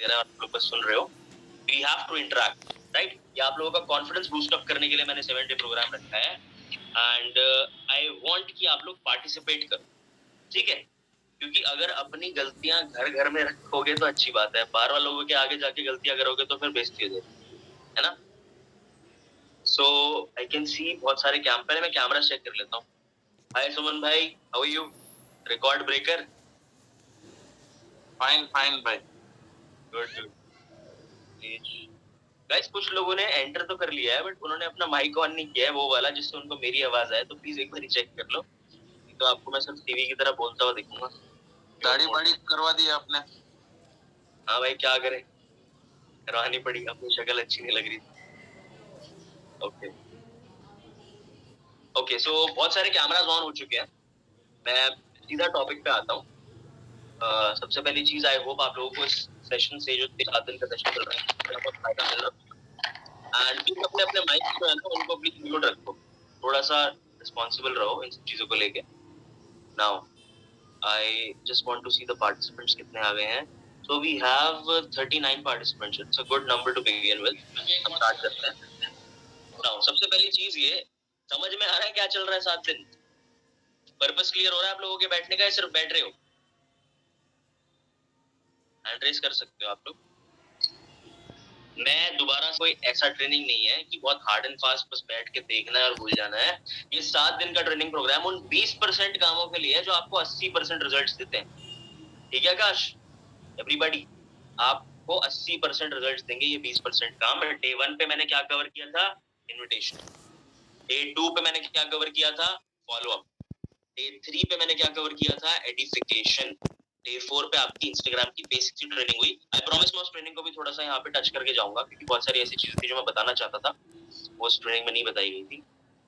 दे रहा है, आप लोग बस सुन रहे हो. We have to interact, right? ये आप लोगों का कॉन्फिडेंस बूस्ट अप करने के लिए मैंने 7 डे प्रोग्राम रखा है एंड आई वांट कि आप लोग पार्टिसिपेट करो, ठीक है? क्योंकि अगर अपनी गलतियां घर घर में रखोगे तो अच्छी बात है, बाहर वालों के आगे जाके गलतियां करोगे तो फिर बेइज्जती हो जाएगी, है ना? सो आई कैन सी बहुत सारे पहले मैं कैमरा चेक कर लेता हूँ. हाय सुमन भाई, how are you? Record breaker. Fine भाई. गुड. गाइस कुछ लोगों ने एंटर तो कर लिया है बट उन्होंने अपना माइक ऑन नहीं किया है, वो वाला जिससे उनको मेरी आवाज आए. तो प्लीज एक बार चेक कर लो, तो आपको मैं सिर्फ टीवी की तरह बोलता हुआ दिखूंगा. दाढ़ी बाड़ी करवा दी आपने? हाँ भाई, क्या करें, करवानी पड़ी, अपनी शक्ल अच्छी नहीं लग रही. ओके सो बहुत सारे कैमरास ऑन हो चुके हैं. मैं सीधा टॉपिक पे आता हूँ. सबसे पहली चीज, आई होप आप लोगों को इस सेशन से, जो 7 दिन का सेशन चल रहा है, बहुत फायदा मिल रहा है. एंड प्लीज अपने अपने माइक जो है ना उनको प्लीज म्यूट रखो, थोड़ा सा रिस्पॉन्सिबल रहो इन सब चीजों को लेके. Now I just want to see the participants कितने आ गए हैं. So we have 39 participants. It's a good number to begin with. हम स्टार्ट करते हैं. नाउ सबसे पहली चीज, ये समझ में आ रहा है क्या चल रहा है 7 दिन? पर्पस क्लियर हो रहा है आप लोगों के बैठने का, या सिर्फ बैठ रहे हो? हैंड रेस कर सकते हो आप लोग. मैं दोबारा कोई ऐसा ट्रेनिंग नहीं है कि बहुत हार्ड एंड फास्ट बस बैठ के देखना है और भूल जाना है. ये 7 दिन का ट्रेनिंग प्रोग्राम उन 20% कामों के लिए है जो आपको 80% रिजल्ट्स देते हैं. ठीक है आकाश? एवरीबॉडी, आपको 80% रिजल्ट्स देंगे ये 20% काम. डे 1 पे मैंने क्या कवर किया था? इन्विटेशन. डे 2 पे मैंने क्या कवर किया था? Follow up. डे 3 पे मैंने क्या कवर किया था? एडिफिकेशन. डे 4 पे आपकी इंस्टाग्राम की बेसिक सी ट्रेनिंग हुई. आई प्रॉमिस मैं उस ट्रेनिंग को भी थोड़ा सा यहाँ पे टच करके जाऊंगा, क्योंकि बहुत सारी ऐसी चीजें थी जो मैं बताना चाहता था, वो उस ट्रेनिंग में नहीं बताई गई थी.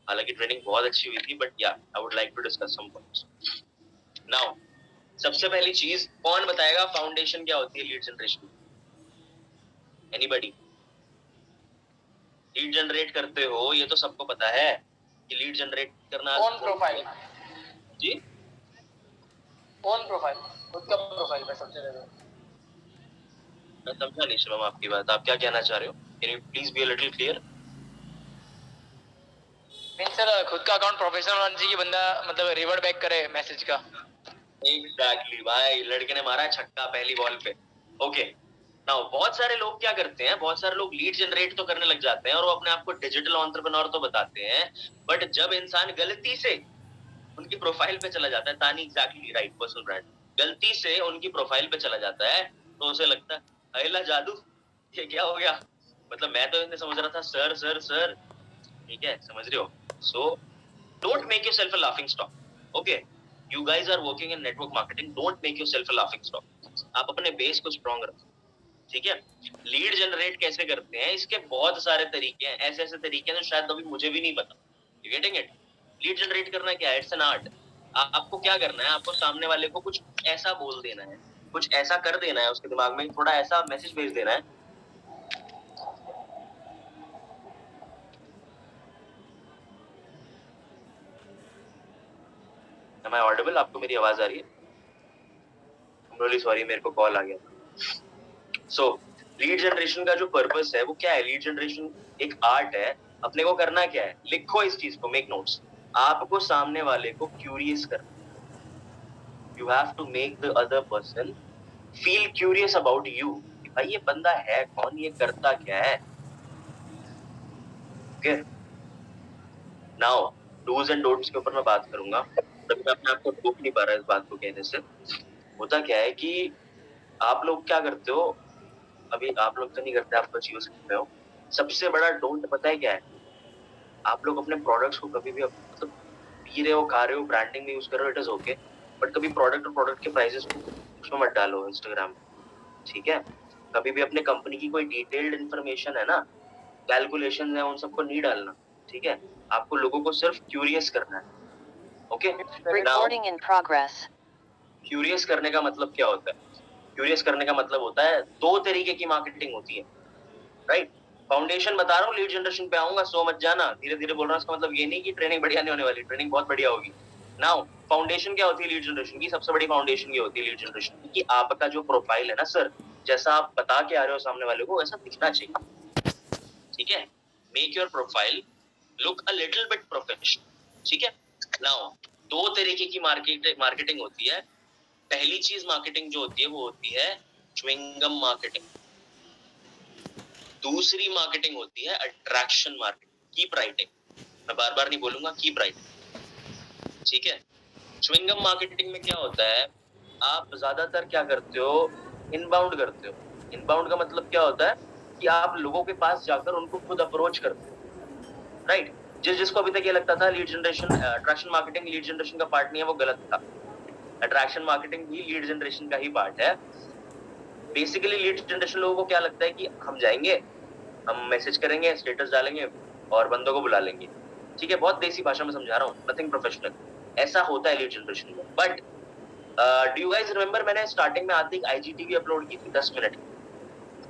हालांकि ट्रेनिंग बहुत अच्छी हुई थी, but yeah I would like to discuss some points. Now सबसे पहली चीज, कौन बताएगा फाउंडेशन क्या होती है lead generation? Anybody? Lead generate करते हो ये तो सबको पता है कि लीड जनरेट करना. ऑन प्रोफाइल जी, ऑन प्रोफाइल, खुद का प्रोफाइल पे सबसे पहले. मैं समझा नहीं शिवम आपकी बात, आप क्या कहना चाह रहे हो? Can you please be a little clear? Means sir, खुद का अकाउंट प्रोफेशनल होना चाहिए कि बंदा मतलब रिवर्ट बैक करे मैसेज का. एग्जैक्टली भाई, लड़के ने मारा छक्का पहली बॉल पे. ओके नाउ बहुत सारे लोग क्या करते हैं, बहुत सारे लोग लीड जनरेट तो करने लग जाते हैं और वो अपने आप को डिजिटल एंटरप्रेन्योर तो बताते हैं, बट जब इंसान गलती से उनकी प्रोफाइल पे चला जाता है, तानी एग्जैक्टली राइट, पर्सनल ब्रांड, गलती से उनकी प्रोफाइल पे चला जाता है तो उसे लगता है अयला जादू, ये क्या हो गया? मतलब मैं तो इन्हें समझ रहा था सर सर सर. ठीक है, समझ रहे हो? So don't make yourself a laughing stock. Okay, you guys are working in network marketing, don't make yourself a laughing stock. आप अपने बेस को स्ट्रॉन्ग रखो. ठीक है? लीड जनरेट कैसे करते हैं, इसके बहुत सारे तरीके हैं, ऐसे ऐसे तरीके हैं जो शायद अभी मुझे भी नहीं पता. You getting it? Lead generate करना क्या है? It's an art. आपको क्या करना है, आपको सामने वाले को कुछ ऐसा बोल देना है, कुछ ऐसा कर देना है, उसके दिमाग में थोड़ा ऐसा मैसेज भेज देना है. Am I audible? आपको मेरी आवाज आ रही है? I'm really sorry, मेरे को कॉल आ गया. सो लीड जनरेशन का जो पर्पस है वो क्या है? लीड जनरेशन एक आर्ट है. अपने को करना क्या है? लिखो इस चीज को, मेक नोट्स. आपको सामने वाले को क्यूरियस करना. You have to make the other person feel curious about you. भाई ये बंदा है कौन, ये करता क्या है? Okay now dos and don'ts के ऊपर मैं बात करूंगा. तभी मैं अपने आप को रोक नहीं पा रहा इस बात को कहने से. होता क्या है कि आप लोग क्या करते हो, अभी आप लोग तो नहीं करते, आप कुछ यूज करते हो. सबसे बड़ा डोंट पता है क्या है? आप लोग अपने प्रोडक्ट्स को कभी भी मतलब पी रहे हो, खा रहे हो, ब्रांडिंग में यूज कर रहे हो, इट इज ओके, बट कभी प्रोडक्ट और प्रोडक्ट के प्राइसेस को उसमें मत डालो इंस्टाग्राम. ठीक है? कभी भी अपने कंपनी की कोई डिटेल्ड इंफॉर्मेशन है ना, कैलकुलेशन है, उन सबको नहीं डालना. ठीक है? आपको लोगों को सिर्फ क्यूरियस करना है. Okay, recording in progress. Curious करने का मतलब क्या होता है? क्यूरियस करने का मतलब होता है, 2 तरीके की मार्केटिंग होती है, राइट? फाउंडेशन बता रहा हूँ, लीड जनरेशन पे आऊंगा, सो मत जाना, धीरे धीरे बोल रहा हूँ. इसका मतलब ये नहीं कि ट्रेनिंग बढ़िया नहीं होने वाली, ट्रेनिंग बहुत बढ़िया होगी. नाउ फाउंडेशन क्या होती है लीड जनरेशन की? सबसे बड़ी फाउंडेशन ये होती है लीड जनरेशन की कि आपका जो प्रोफाइल है ना सर, जैसा आप बता के आ रहे हो सामने वाले को वैसा दिखना चाहिए, ठीक है। Make your profile look a little bit professional, ठीक है। नाउ दो तरीके की मार्केटिंग होती है। पहली चीज मार्केटिंग जो होती है वो होती है च्युइंगम मार्केटिंग। दूसरी मार्केटिंग होती है अट्रैक्शन मार्केटिंग, कीप राइटिंग, मैं बार बार नहीं बोलूंगा, कीप राइटिंग, ठीक है। च्युइंगम मार्केटिंग में क्या होता है, आप ज्यादातर क्या करते हो, इनबाउंड करते हो। इनबाउंड का मतलब क्या होता है कि आप लोगों के पास जाकर उनको खुद अप्रोच करते हो, राइट। जिसको अभी तक ये लगता था lead generation, attraction marketing lead generation का पार्ट नहीं है, वो गलत था। अट्रैक्शन मार्केटिंग भी लीड जनरेशन का ही पार्ट है। बेसिकली लीड जनरेशन लोगों को क्या लगता है कि हम जाएंगे, हम मैसेज करेंगे, स्टेटस डालेंगे और बंदों को बुला लेंगे, ठीक है। बहुत देसी भाषा में समझा रहा हूँ, नथिंग प्रोफेशनल। ऐसा होता है लीड जनरेशन में। But do you guys remember, मैंने स्टार्टिंग में आती IGTV अपलोड की थी 10 मिनट।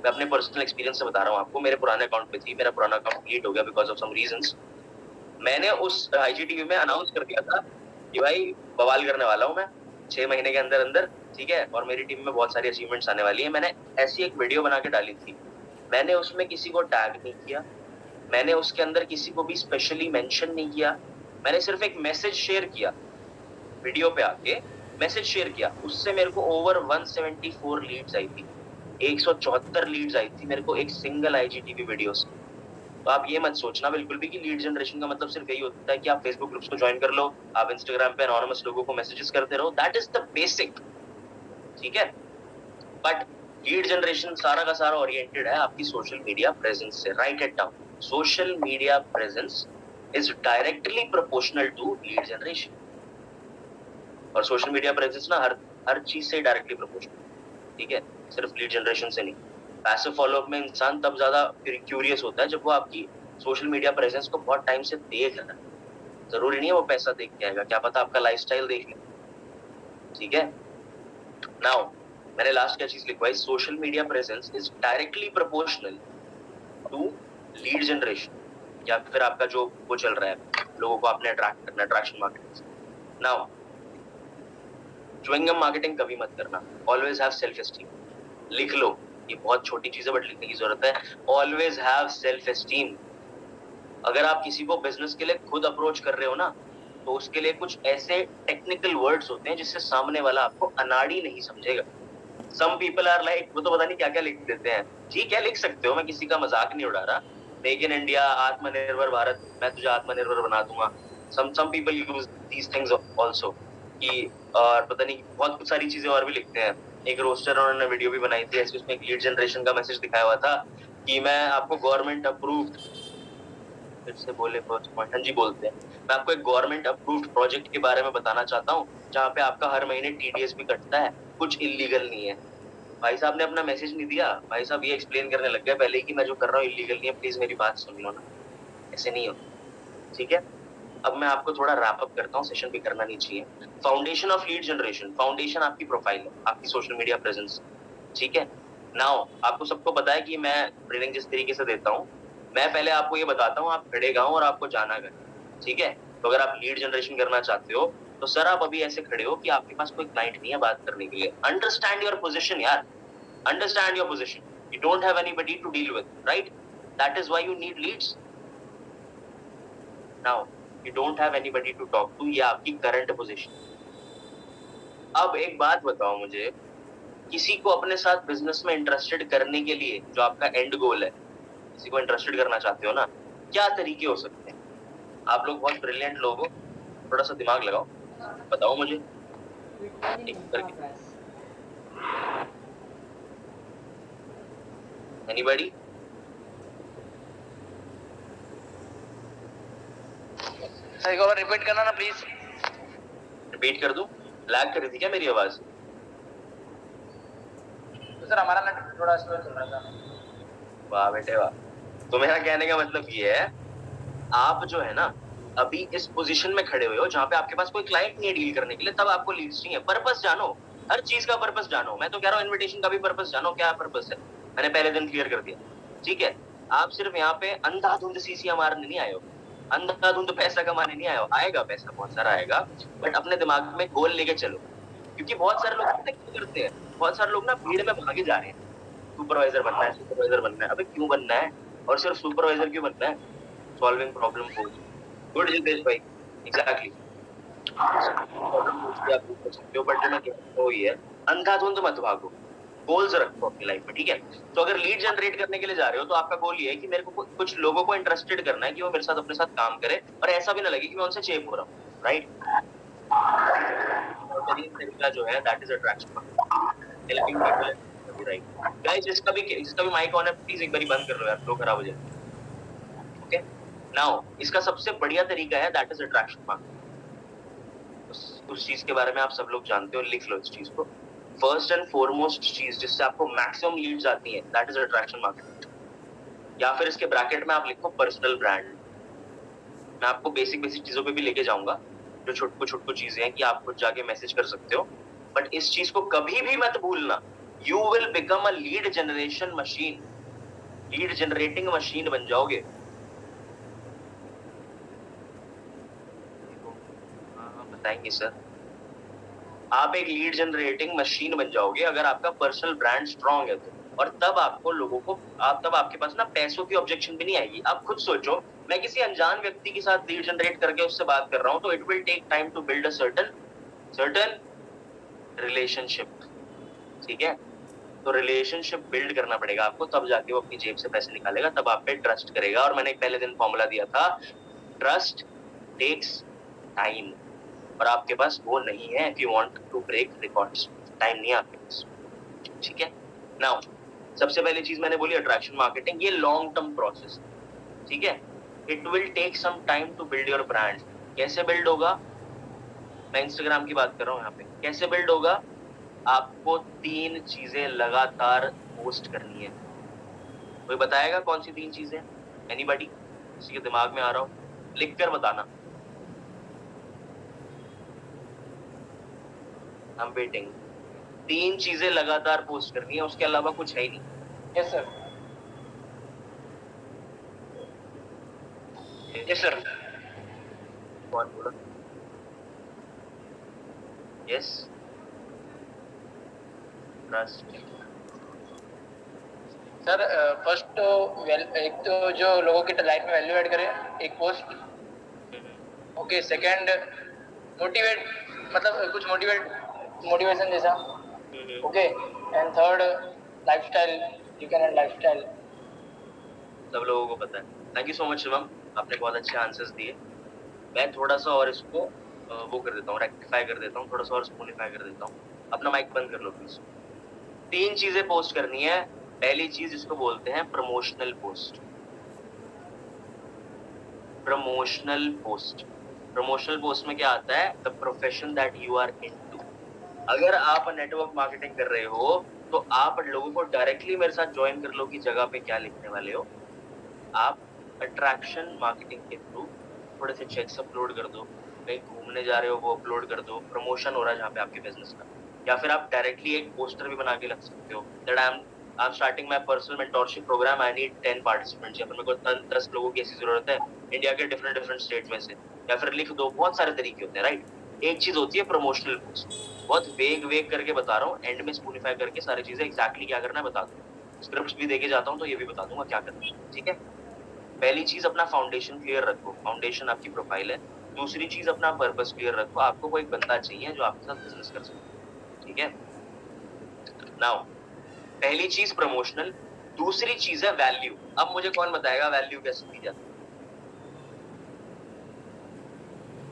मैं अपने पर्सनल एक्सपीरियंस से बता रहा हूँ आपको, मेरे पुराने अकाउंट पे थी, मेरा पुराना अकाउंट डिलीट हो गया बिकॉज ऑफ सम रीजंस। मैंने उस IGTV में अनाउंस कर दिया था कि भाई बवाल करने वाला हूँ मैं 6 महीने के अंदर अंदर, ठीक है, और मेरी टीम में बहुत सारी अचीवमेंट्स आने वाली है। मैंने ऐसी एक वीडियो बना के डाली थी। मैंने उसमें किसी को टैग नहीं किया, मैंने उसके अंदर किसी को भी स्पेशली मेंशन नहीं किया, मैंने सिर्फ एक मैसेज शेयर किया, वीडियो पे आके मैसेज शेयर किया। उससे मेरे को ओवर 174 लीड्स आई थी, 174 लीड्स आई थी मेरे को एक सिंगल IGTV वीडियो से। तो आप ये मत सोचना बिल्कुल भी कि लीड जनरेशन का मतलब सिर्फ यही होता है कि आप फेसबुक ग्रुप्स को ज्वाइन कर लो, आप इंस्टाग्राम पे एनोनिमस लोगों को मैसेजेस करते रहो, दैट इज द बेसिक, ठीक है। बट लीड जनरेशन सारा का सारा ओरिएंटेड है आपकी सोशल मीडिया प्रेजेंस से। Write it down, social media presence is directly proportional to lead generation. और सोशल मीडिया प्रेजेंस ना हर चीज से डायरेक्टली प्रोपोर्शनल, ठीक है, सिर्फ लीड जनरेशन से नहीं। पैसिव फॉलोअप में इंसान तब ज्यादा क्यूरियस होता है जब वो आपकी सोशल मीडिया प्रेजेंस को बहुत टाइम से देख रहा है। जरूरी नहीं है वो पैसा देख के आएगा, क्या पता आपका लाइफस्टाइल देख ले, ठीक है। नाउ मैंने लास्ट क्या चीज लिखवाई, social media presence is directly proportional to lead generation, या फिर आपका जो वो चल रहा है लोगों को आपने अट्रैक्ट करना, attraction marketing. Now chewing gum marketing कभी मत करना। ऑलवेज हैव सेल्फ एस्टीम, लिख लो, ये बहुत छोटी चीज है बट लिखने की जरूरत है। Always have self esteem. अगर आप किसी को बिजनेस के लिए खुद अप्रोच कर रहे हो ना, तो उसके लिए कुछ ऐसे टेक्निकल वर्ड्स होते हैं जिससे सामने वाला आपको अनाड़ी नहीं समझेगा। सम पीपल आर लाइक, वो तो पता नहीं क्या क्या लिख देते हैं। ठीक है, लिख सकते हो, मैं किसी का मजाक नहीं उड़ा रहा। मेक इन इंडिया, आत्मनिर्भर भारत, मैं तुझे आत्मनिर्भर बना दूंगा। Some people use these things also, कि और पता नहीं बहुत कुछ सारी चीजें और भी लिखते हैं। एक रोस्टर उन्होंने वीडियो भी बनाई थी ऐसे, उसमें एक लीड जनरेशन का मैसेज दिखाया हुआ था कि मैं आपको गवर्नमेंट अप्रूव्ड, फिर से बोले हाँ जी बोलते हैं, मैं आपको एक गवर्नमेंट अप्रूव्ड प्रोजेक्ट के बारे में बताना चाहता हूँ जहाँ पे आपका हर महीने TDS भी कटता है, कुछ इलीगल नहीं है। भाई साहब ने अपना मैसेज नहीं दिया, भाई साहब ये एक्सप्लेन करने लग गए पहले ही कि मैं जो कर रहा हूँ इलीगल नहीं है, प्लीज मेरी बात सुन लो ना। ऐसे नहीं हो, ठीक है। अब मैं आपको थोड़ा रैप अप करता हूँ, सेशन भी करना नहीं चाहिए। Foundation of lead generation, foundation आपकी प्रोफाइल है, आपकी सोशल मीडिया प्रेजेंस, ठीक है। नाउ आपको सबको पता है कि मैं ट्रेनिंग जिस तरीके से देता हूँ, मैं पहले आपको ये बताता हूँ आप खड़े गाँव और आपको जाना घर, ठीक है। तो अगर आप लीड जनरेशन करना चाहते हो तो सर आप अभी ऐसे खड़े हो कि आपके पास कोई क्लाइंट नहीं है बात करने के लिए। अंडरस्टैंड योर पोजीशन यार, understand your position, you don't have anybody to deal with, right? That is why you need leads. Now you don't have anybody to talk to, ये आपकी करंट पोजीशन। अब एक बात बताओ मुझे, किसी को अपने साथ बिजनेस में इंटरेस्टेड करने के लिए, जो आपका एंड गोल है, किसी को इंटरेस्टेड करना चाहते हो ना, क्या तरीके हो सकते हैं? आप लोग बहुत ब्रिलियंट लोग हो, थोड़ा सा दिमाग लगाओ, बताओ मुझे एक करके। एनीबॉडी? सर एक बार रिपीट करना ना प्लीज। रिपीट कर दूं? लैग कर रही थी क्या मेरी आवाज? तो सर हमारा नेट थोड़ा स्लो चल रहा था। वाह बेटे वाह। तो मेरा कहने का मतलब ये है, आप जो है ना अभी इस पोजीशन में खड़े हुए हो जहाँ पे आपके पास कोई क्लाइंट नहीं है डील करने के लिए, तब आपको लीड्स चाहिए। पर्पस जानो, हर चीज का पर्पस जानो। मैं तो कह रहा हूँ इन्विटेशन का भी पर्पस जानो, क्या पर्पस है, मैंने पहले दिन क्लियर कर दिया, ठीक है। आप सिर्फ यहाँ पे अंधाधुंध सीसियां मारने नहीं आए हो, अंधाधुंध पैसा कमाने नहीं आए हो। आएगा पैसा, बहुत सारा आएगा, बट अपने दिमाग में गोल लेके चलो। क्योंकि बहुत सारे लोग क्या करते हैं, बहुत सारे लोग ना भीड़ में भागे जा रहे हैं। सुपरवाइजर बनना है। अबे क्यों बनना है? और सिर्फ सुपरवाइजर क्यों बनना है? सॉल्विंग प्रॉब्लम को। गुड जितेश भाई, एग्जैक्टली। प्रॉब्लम भी आप पूछ सकते हो, बट जो मैं कह रहा हूँ ये है, अंधाधुंध मत भागो, गोल्स रखो अपनी लाइफ में, ठीक है? तो अगर लीड जनरेट करने के लिए जा रहे हो तो आपका गोल ये है कि मेरे को कुछ लोगों को इंटरेस्टेड करना है कि वो मेरे साथ अपने साथ काम करे, और ऐसा भी ना लगे कि मैं उनसे चेप हो रहा हूँ, राइट? तरीका जो है that is attraction, helping people, right? Guys, जिसका भी माइक ऑन है प्लीज एक बारी बंद कर लो यार, फ्लो खराब हो जाए। ओके, नाउ इसका सबसे बढ़िया तरीका है दैट इज अट्रैक्शन मार्केटिंग। उस चीज के बारे में आप सब लोग जानते हो, लिख लो इस चीज को। फर्स्ट एंड फॉरमोस्ट चीज जिससे आपको मैक्सिमम लीड्स आती है दैट इज अट्रैक्शन मार्केटिंग, या फिर इसके ब्रैकेट में आप लिखो पर्सनल ब्रांड। मैं आपको बेसिक चीजों पे भी लेके जाऊंगा, जो छोटू चीजें हैं कि आप खुद जाके मैसेज कर सकते हो, बट इस चीज को कभी भी मत भूलना। You will become a lead generation machine, lead generating machine बन जाओगे। हाँ, बताएंगे सर। आप एक लीड जनरेटिंग मशीन बन जाओगे अगर आपका पर्सनल ब्रांड स्ट्रांग है तो, और तब आपको लोगों को तब आपके पास ना पैसों की ऑब्जेक्शन भी नहीं आएगी। आप खुद सोचो, मैं किसी अनजान व्यक्ति के साथ लीड जनरेट करके उससे बात कर रहा हूँ, तो it will take time to build a certain relationship, ठीक है? तो रिलेशनशिप बिल्ड करना पड़ेगा आपको, तब जाके वो अपनी जेब से पैसे निकालेगा, तब आप पे ट्रस्ट करेगा। और मैंने पहले दिन फॉर्मूला दिया था, ट्रस्ट टेक्स टाइम, और आपके पास वो नहीं है। If you want to break records, time नहीं है आपके पास, ठीक है? नाउ सबसे पहली चीज मैंने बोली अट्रैक्शन मार्केटिंग, ये लॉन्ग टर्म प्रोसेस, ठीक है? It will take some time to build your brand. कैसे बिल्ड होगा? मैं इंस्टाग्राम की बात कर रहा हूँ यहाँ पे। कैसे बिल्ड होगा? आपको 3 चीजें लगातार पोस्ट करनी है। कोई बताएगा कौन सी 3 चीजें? एनीबॉडी? किसी के दिमाग में आ रहा हो? लिख कर बताना। I'm waiting। 3 चीजें लगातार पोस्ट करनी है, उसके अलावा कुछ है ही नहीं। Yes sir, yes sir. कौन बोला? Yes, trust. सर फर्स्ट तो एक तो जो लोगों की लाइफ में वैल्यू ऐड करे, एक पोस्ट। ओके, सेकंड मोटिवेट, मतलब कुछ मोटिवेशन जैसा। Okay, and third lifestyle, you can and lifestyle. सब लोगों को पता है। Thank you so much Shivam, आपने बहुत अच्छे आंसर्स दिए। मैं थोड़ा सा और इसको वो कर देता हूँ, रेक्टिफाई कर देता हूँ, थोड़ा सा और स्पूनिफाई कर देता हूँ। अपना माइक बंद कर लो प्लीज। 3 चीजें पोस्ट करनी है। पहली चीज जिसको बोलते हैं promotional post. Promotional post, promotional post में क्या आता है? The profession that you are into. अगर आप नेटवर्क मार्केटिंग कर रहे हो तो आप लोगों को डायरेक्टली मेरे साथ ज्वाइन कर लो कि जगह पे क्या लिखने वाले हो। आप अट्रैक्शन मार्केटिंग के थ्रू थोड़े से चेक्स अपलोड कर दो, कहीं घूमने जा रहे हो वो अपलोड कर दो, प्रमोशन हो रहा है जहाँ पे आपके बिजनेस का। या फिर आप डायरेक्टली एक पोस्टर भी बना के रख सकते हो that I am starting my personal mentorship program, I need 10 participants, या फिर मेरे को 10 लोगों की ऐसी जरूरत है इंडिया के डिफरेंट स्टेट में से, या फिर लिख दो। बहुत सारे तरीके होते हैं, राइट? एक चीज होती है प्रमोशनल पोस्ट, बहुत वेग करके बता रहा हूँ, एंड में स्पूनिफाई करके सारी चीजें एग्जैक्टली क्या करना है बता दूँ। स्क्रिप्ट भी देके जाता हूँ तो ये भी बता दूंगा क्या करना है, ठीक है? पहली चीज अपना फाउंडेशन क्लियर रखो, फाउंडेशन आपकी प्रोफाइल है। दूसरी चीज अपना पर्पस क्लियर रखो, आपको कोई बंदा चाहिए जो आपके साथ बिजनेस कर सके, ठीक है? नाउ पहली चीज प्रमोशनल, दूसरी चीज है वैल्यू। अब मुझे कौन बताएगा वैल्यू कैसे दी जाती है?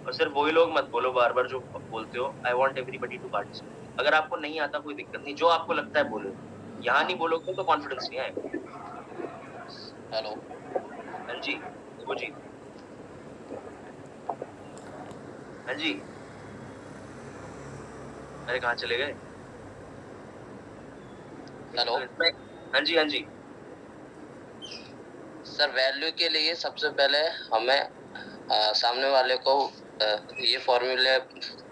और सिर्फ वही लोग मत बोलो बार बार जो बोलते हो I want everybody to participate. अगर आपको नहीं आता कोई दिक्कत नहीं, जो आपको लगता है बोलो। यहाँ नहीं बोलोगे तो कॉन्फिडेंस नहीं आएगा। हेलो, हाँ जी, देखो जी, हाँ जी, अरे कहाँ चले गए? हेलो हाँ जी, हाँ जी। सर, वैल्यू के लिए सबसे पहले हमें सामने वाले को ये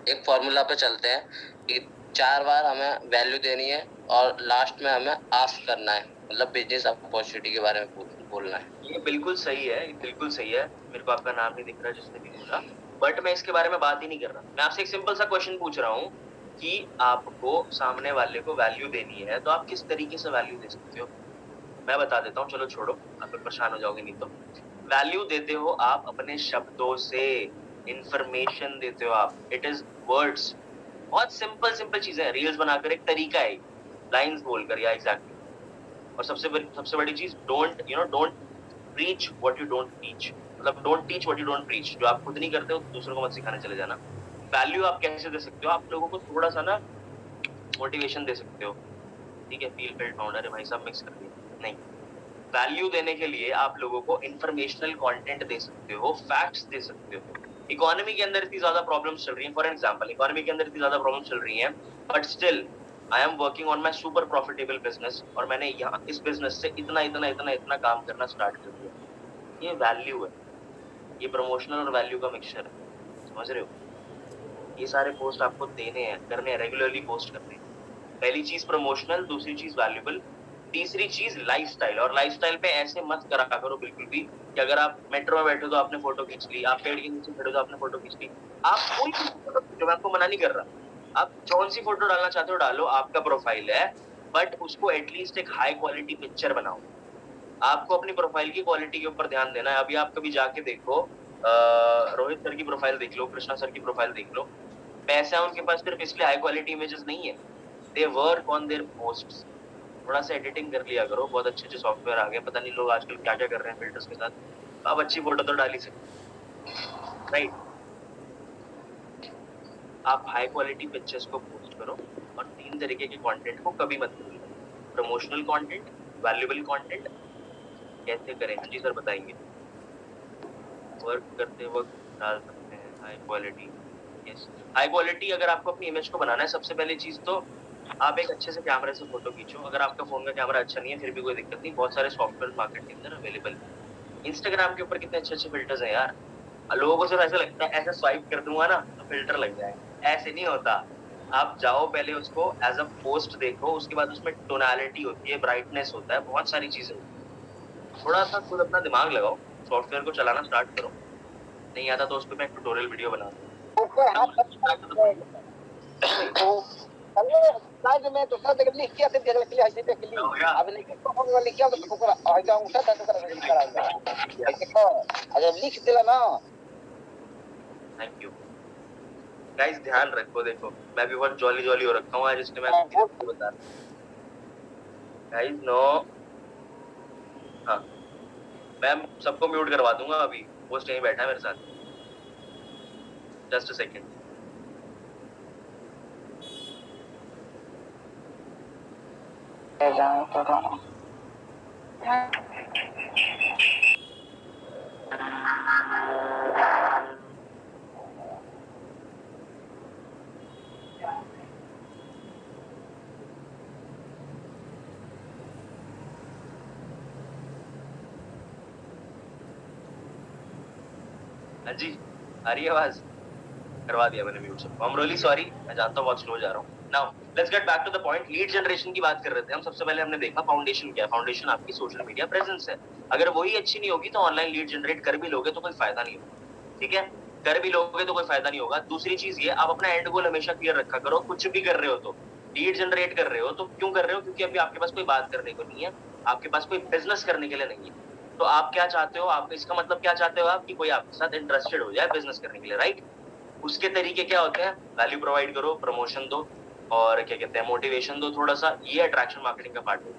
एक फॉर्मूला पे चलते हैं कि 4 बार हमें वैल्यू देनी है और लास्ट में हमें आस्क करना है, मतलब बिजनेस अपॉर्चुनिटी के बारे में बोलना है। ये बिल्कुल सही है, बिल्कुल सही है। मेरे को आपका नाम नहीं दिख रहा जिसने भी बोला, बट मैं इसके बारे में बात ही नहीं कर रहा। मैं आपसे एक सिंपल सा क्वेश्चन पूछ रहा हूँ कि आपको सामने वाले को वैल्यू देनी है, तो आप किस तरीके से वैल्यू दे सकते हो? मैं बता देता हूँ, चलो छोड़ो, आप फिर परेशान हो जाओगे नहीं तो। वैल्यू देते हो आप अपने शब्दों से, इंफॉर्मेशन देते हो आप, इट इज वर्ड्स। बहुत सिंपल चीजें हैं, रील्स बनाकर एक तरीका है, लाइंस बोलकर या एग्जैक्टली। और सबसे बड़ी चीज, don't preach what you don't teach. मतलब don't teach what you don't preach. जो आप खुद नहीं करते हो दूसरों को मत सिखाने चले जाना। वैल्यू आप कैसे दे सकते हो? आप लोगों को थोड़ा सा ना मोटिवेशन दे सकते हो, ठीक है, फील फिल्ड फाउंडर है भाई साहब, मिक्स कर दिया नहीं। वैल्यू देने के लिए आप लोगों को इंफॉर्मेशनल कंटेंट दे सकते हो, फैक्ट्स दे सकते हो। इकोनॉमी के अंदर इतनी ज्यादा प्रॉब्लम्स चल रही हैं, फॉर एग्जांपल इकोनॉमी के अंदर इतनी ज्यादा प्रॉब्लम्स चल रही हैं, but still I am working on my super profitable business, और मैंने यहाँ इस बिजनेस से इतना काम करना स्टार्ट कर दिया। ये वैल्यू है, ये प्रमोशनल और वैल्यू का मिक्सचर है, समझ रहे हो? ये सारे पोस्ट आपको देने हैं, करने हैं, रेगुलरली पोस्ट करने हैं। पहली चीज प्रमोशनल, दूसरी चीज वैल्यूबल, तीसरी चीज लाइफस्टाइल। और लाइफस्टाइल पे ऐसे मत करा करो बिल्कुल भी कि अगर आप मेट्रो में बैठे हो तो आपने फोटो खींच ली, आप पेड़ के नीचे खड़े हो तो आपने फोटो खींच ली। आप कोई फोटो खींचो, मैं आपको मना नहीं कर रहा, आप कौन सी फोटो डालना चाहते हो डालो, आपका प्रोफाइल है, बट उसको एटलीस्ट एक हाई क्वालिटी पिक्चर बनाओ। आपको अपनी प्रोफाइल की क्वालिटी के ऊपर ध्यान देना है। अभी आप कभी जाके देखो, रोहित सर की प्रोफाइल देख लो, कृष्णा सर की प्रोफाइल देख लो, पैसा है उनके पास सिर्फ इसलिए हाई क्वालिटी इमेजेस नहीं है, they work on their posts. थोड़ा सा एडिटिंग कर लिया करो, बहुत अच्छे सॉफ्टवेयर आ गए, पता नहीं लोग आजकल क्या क्या कर रहे हैं फिल्टर्स के साथ, तो आप अच्छी फोटो तो डाल ही सकते, राइट? आप हाई क्वालिटी पिक्चर्स को पोस्ट करो, और 3 तरीके के कंटेंट को कभी मत भूलिए, प्रमोशनल कंटेंट, वैल्यूएबल कंटेंट। कैसे करें? हाँ जी सर बताएंगे। वर्क करते वक्त डाल सकते हैं high quality. Yes, high quality अगर आपको अपनी इमेज को बनाना है, सबसे पहली चीज तो आप एक अच्छे से कैमरे से फोटो खींचो। अगर आपका फोन का कैमरा अच्छा नहीं है फिर भी कोई दिक्कत नहीं, बहुत सारे सॉफ्टवेयर मार्केट के अंदर अवेलेबल है। इंस्टाग्राम के ऊपर कितने अच्छे फिल्टर्स हैं यार, लोगों को सिर्फ ऐसा लगता है ऐसा स्वाइप कर दूंगा ना तो फिल्टर लग जाएगा, ऐसे नहीं होता। आप जाओ पहले उसको एज अ पोस्ट देखो, उसके बाद उसमें टोनालिटी होती है, ब्राइटनेस होता है, बहुत सारी चीजें होती है। थोड़ा सा खुद अपना दिमाग लगाओ, सॉफ्टवेयर को चलाना स्टार्ट करो, नहीं आता तो उस पर मैं ट्यूटोरियल वीडियो बना साइड में तो सब देख लिख किया थे देख लिया ऐसे देख लिया अब लिख तो हम लिख किया तो ऊपर आगे उठा था तो कर ऐसे को अगर लिख दिला ना। थैंक यू गाइस, ध्यान रखो। देखो मैं भी बहुत जॉली हो रखा हूँ आज, इसलिए मैं आपको बता रहा हूँ गाइस। नो, हाँ मैं सबको म्यूट करवा दूंगा अभी, पोस्ट यहीं बैठा है मेरे साथ, जस्ट अ सेकंड। हाँ जी, आ रही है आवाज? करवा दिया मैंने म्यूट सबको। आई एम रियली सॉरी, मैं जानता हूँ बहुत स्लो जा रहा हूँ। Now let's get back to the point. Lead generation की बात कर रहे थे हम। सबसे पहले हमने देखा फाउंडेशन क्या है। फाउंडेशन आपकी सोशल मीडिया प्रेजेंस है। अगर वही अच्छी नहीं होगी तो ऑनलाइन लीड जनरेट कर भी लोगे तो कोई फायदा नहीं होगा, ठीक है? कर भी लोगे तो कोई फायदा नहीं होगा। दूसरी चीज ये, आप अपना एंड गोल हमेशा क्लियर रखा करो। कुछ भी कर रहे हो तो, लीड जनरेट कर रहे हो तो क्यों कर रहे हो? क्योंकि अभी आपके पास कोई बात करने को नहीं है, आपके पास कोई बिजनेस करने के लिए नहीं है। तो आप क्या चाहते हो? आप इसका मतलब क्या चाहते हो आप? कि कोई आपके साथ इंटरेस्टेड हो जाए बिजनेस करने के लिए, राइट? उसके तरीके क्या होते हैं? वैल्यू प्रोवाइड करो, प्रमोशन दो, और क्या कहते हैं, मोटिवेशन दो थोड़ा सा। ये अट्रैक्शन मार्केटिंग का पार्ट है।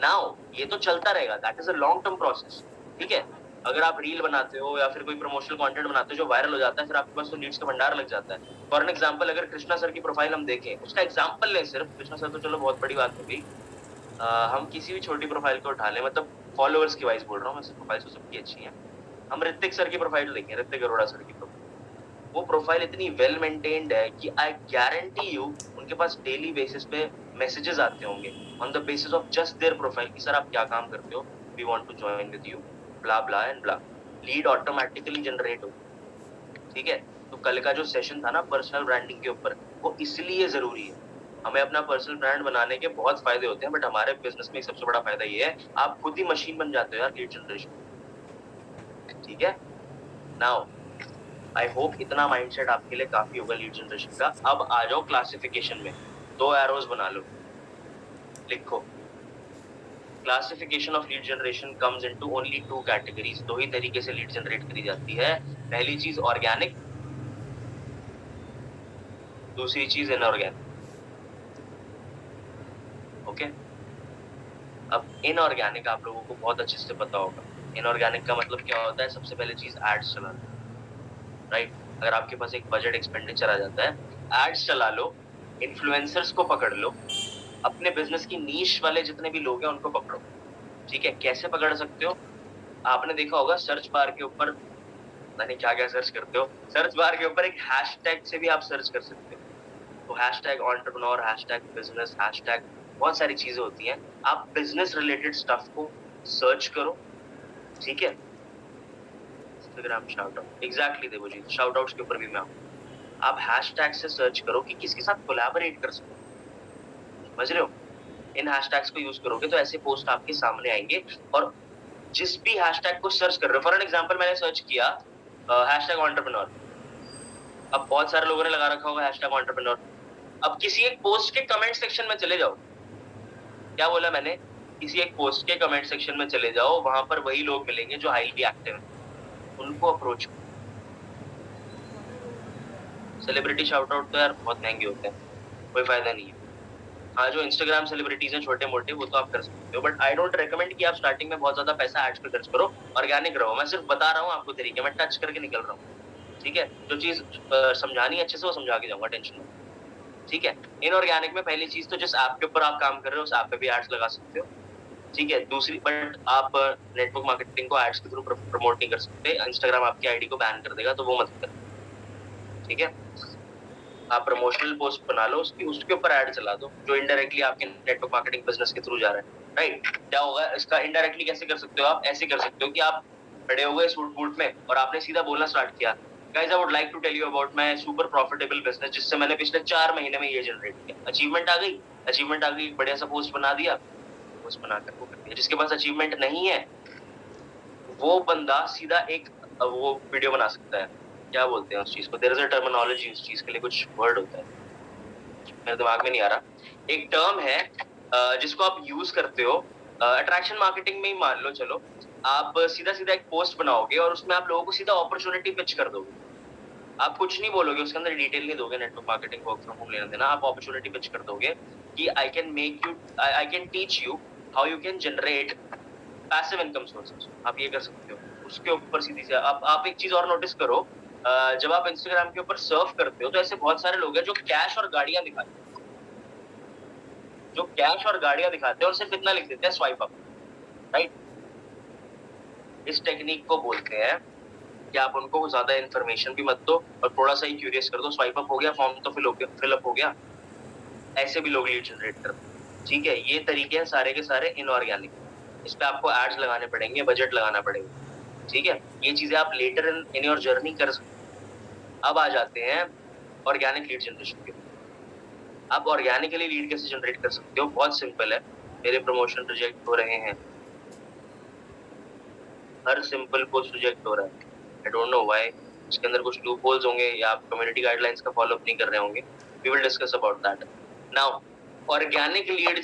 नाउ ये तो चलता रहेगा, that is a long term process, ठीक है? अगर आप रील बनाते हो या फिर कोई प्रमोशनल कंटेंट बनाते हो जो वायरल हो जाता है, फिर आपके पास तो लीड्स का भंडार लग जाता है। फॉर एन एग्जांपल, अगर कृष्णा सर की प्रोफाइल हम देखें, उसका एग्जांपल लें सिर्फ, कृष्णा सर तो चलो बहुत बड़ी बात हो गई, हम किसी भी छोटी प्रोफाइल को उठा लें, मतलब फॉलोअर्स की वाइज बोल रहा हूँ, वैसे प्रोफाइल तो सबकी अच्छी है। हम ऋतिक सर की प्रोफाइल देखें, ऋतिक अरोड़ा सर की प्रोफाइल, वो प्रोफाइल इतनी वेल मेंटेन्ड है कि आई गारंटी यू उनके पास डेली बेसिस पे मैसेजेस आते होंगे on the basis of just their profile कि सर आप क्या काम करते हो, we want to join with you, bla bla and bla. Lead automatically generate हो, ठीक है? तो कल का जो सेशन था ना पर्सनल ब्रांडिंग के ऊपर, वो इसलिए जरूरी है। हमें अपना पर्सनल ब्रांड बनाने के बहुत फायदे होते हैं, बट हमारे बिजनेस में एक सबसे बड़ा फायदा ये है, आप खुद ही मशीन बन जाते हो यार लीड जनरेशन, ठीक है? नाउ आई होप इतना माइंडसेट आपके लिए काफी होगा लीड जनरेशन का। अब आ जाओ क्लासिफिकेशन में, 2 एरोज बना लो, लिखो classification of lead generation comes into only 2 categories. 2 ही तरीके से लीड जनरेट करी जाती है। पहली चीज ऑर्गेनिक, दूसरी चीज इनऑर्गेनिक। ओके, अब इनऑर्गेनिक आप लोगों को बहुत अच्छे से पता होगा। इनऑर्गेनिक का मतलब क्या होता है? सबसे पहले चीज एड्स चलाना, राइट? अगर आपके पास एक बजट एक्सपेंडिचर आ जाता है, एड्स चला लो, इन्फ्लुएंसर्स को पकड़ लो, अपने बिजनेस की नीश वाले जितने भी लोग हैं उनको पकड़ो। ठीक है, कैसे पकड़ सकते हो? आपने देखा होगा सर्च बार के ऊपर, मैंने क्या क्या सर्च करते हो, सर्च बार के ऊपर एक हैशटैग से भी आप सर्च कर सकते हो। तो hashtag entrepreneur, hashtag business, hashtag बहुत सारी चीजें होती हैं। आप बिजनेस रिलेटेड स्टफ को सर्च करो, ठीक है? Instagram shout out, exactly Devjeet, shout outs के ऊपर भी मैं आऊँ। आप हैशटैग से सर्च करो कि किसके साथ कोलैबोरेट कर सकते हो, समझ रहे हो? इन हैशटैग्स को यूज करोगे तो ऐसे पोस्ट आपके सामने आएंगे। और जिस भी हैशटैग को सर्च कर रहे हो, फॉर एन एग्जांपल मैंने सर्च किया हैशटैग एंटरप्रेन्योर, अब बहुत सारे लोगों ने लगा रखा होगा हैशटैग एंटरप्रेन्योर। अब किसी एक पोस्ट के कमेंट सेक्शन में चले जाओ, क्या बोला मैंने? किसी एक पोस्ट के कमेंट सेक्शन में चले जाओ, वहां पर वही लोग मिलेंगे जो हाईली एक्टिव हैं, उनको अप्रोच करो। सेलिब्रिटी शाउट आउट तो यार बहुत महंगे होते हैं, कोई फायदा नहीं है। हाँ, जो इंस्टाग्राम सेलिब्रिटीज हैं छोटे मोटे, वो तो आप कर सकते हो, बट आई डोंट रेकमेंड कि आप स्टार्टिंग में बहुत ज्यादा पैसा एड्स पे खर्च करो। ऑर्गेनिक रहो, मैं सिर्फ बता रहा हूँ आपको तरीके, मैं टच करके निकल रहा हूँ, ठीक है? जो चीज समझानी है अच्छे से वो समझा के जाऊंगा, टेंशन नहीं, ठीक है? इनऑर्गेनिक में पहली चीज तो जिस ऐप के ऊपर आप काम कर रहे हो उस ऐप पे भी एड्स लगा सकते हो, ठीक है? दूसरी, बट आप नेटवर्क मार्केटिंग को एड्स के थ्रू प्रमोट नहीं कर सकते, इंस्टाग्राम आपकी आईडी को बैन कर देगा, तो वो मत करो, ठीक है? आप प्रमोशनल पोस्ट बना लो, उसके ऊपर ऐड चला दो जो इनडायरेक्टली आपके नेटवर्क मार्केटिंग बिजनेस के थ्रू जा रहा है, राइट? क्या होगा इसका इनडायरेक्टली कैसे कर सकते हो आप? ऐसे कर सकते हो कि आप खड़े हो गए सूट बूट में और आपने सीधा बोलना स्टार्ट किया, guys I would like to tell you about my super profitable business, जिससे मैंने पिछले 4 महीने में ये जनरेट किया। अचीवमेंट आ गई, बढ़िया सा पोस्ट बना दिया, पोस्ट बनाकर वो कर दिया। जिसके पास अचीवमेंट नहीं है वो बंदा सीधा एक वो वीडियो बना सकता है, क्या बोलते हैं उस चीज को, देयर इज अ टर्मिनोलॉजी उस चीज के लिए, कुछ वर्ड होता है, मेरे दिमाग में नहीं आ रहा। एक टर्म है जिसको आप यूज करते हो अट्रैक्शन मार्केटिंग में ही, मान लो चलो आप सीधा एक पोस्ट बनाओगे और उसमें आप लोगों को सीधा अपॉर्चुनिटी पिच कर दोगे। आप कुछ नहीं बोलोगे, उसके अंदर डिटेल नहीं दोगे, network marketing, work from home लेना देना, आप अपॉर्चुनिटी पिच कर दोगे कि I can teach you how you can generate passive income sources. आप ये कर सकते हो। उसके ऊपर सीधी से आप एक चीज और नोटिस करो, जब आप इंस्टाग्राम के ऊपर सर्फ करते हो तो ऐसे बहुत सारे लोग हैं जो कैश और गाड़ियां दिखाते हैं, और सिर्फ इतना लिख देते हैं स्वाइप अप, राइट? इस टेक्निक को बोलते हैं कि आप उनको ज्यादा इन्फॉर्मेशन भी मत दो और थोड़ा सा ही क्यूरियस कर दो, स्वाइप अप हो गया, फॉर्म तो फिलअप हो गया। ऐसे भी लोग लीड जनरेट करते हैं, ठीक है? ये तरीके हैं सारे के सारे इनऑर्गेनिक। इस पे आपको एड्स लगाने पड़ेंगे, बजट लगाना पड़ेगा, ठीक है? ये चीजें आप लेटर इन योर जर्नी कर सकते हैं। अब आ जाते हैं ऑर्गेनिक लीड जनरेशन के। आप ऑर्गेनिकली लीड कैसे जनरेट कर सकते हो? बहुत सिंपल है। मेरे प्रमोशन रिजेक्ट हो रहे हैं, हर सिंपल पोस्ट रिजेक्ट हो रहा है, आई डोंट नो व्हाई। इसके अंदर कुछ लूप होल्स होंगे या आप कम्युनिटी गाइडलाइंस का फॉलो अप नहीं कर रहे होंगे। We will discuss about that. Now organic lead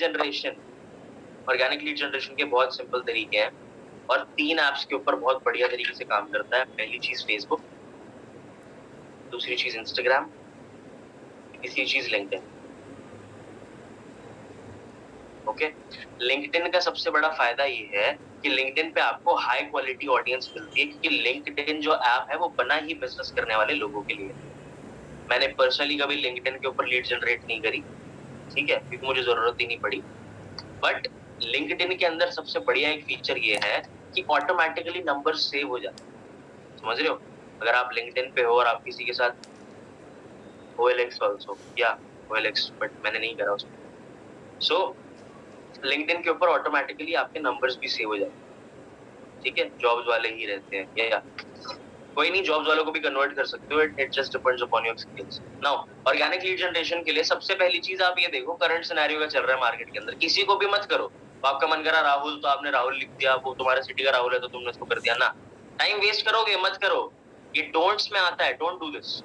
generation के बहुत सिंपल तरीके हैं और 3 ऐप्स के ऊपर बहुत बढ़िया तरीके से काम करता है। पहली चीज फेसबुक, दूसरी चीज इंस्टाग्राम, तीसरी चीज लिंक्डइन। ओके, लिंक्डइन का सबसे बड़ा फायदा ये है कि लिंक्डइन पे आपको हाई क्वालिटी ऑडियंस मिलती है, क्योंकि लिंक्डइन जो ऐप है वो बना ही बिजनेस करने वाले लोगों के लिए। मैंने पर्सनली कभी लिंक्डइन के ऊपर लीड जनरेट नहीं करी, ठीक है, क्योंकि मुझे जरूरत ही नहीं पड़ी। बट लिंक्डइन के अंदर सबसे बढ़िया एक फीचर ये है कि ऑटोमेटिकली नंबर सेव हो जाते हैं, समझ रहे हो? अगर आप लिंक्डइन पे हो और आप किसी के साथ OLX ऑल्सो या OLX, बट मैंने नहीं करा उसको। सो लिंक्डइन के ऊपर ऑटोमेटिकली आपके नंबर्स भी सेव हो जाते हैं, ठीक है? जॉब्स वाले ही रहते हैं या कोई नहीं, जॉब्स वालों को भी कन्वर्ट कर सकते हो, it just depends upon your skills. Now organic lead generation के लिए सबसे पहली चीज आप ये देखो, करंट सिनेरियो क्या चल रहा है मार्केट के अंदर। किसी को भी मत करो, आपका मन करा राहुल तो आपने राहुल लिख दिया, वो तुम्हारे सिटी का राहुल है तो तुमने उसको कर दिया ना। टाइम वेस्ट करोगे, मत करो। ये डोंट्स में आता है, डोंट डू दिस,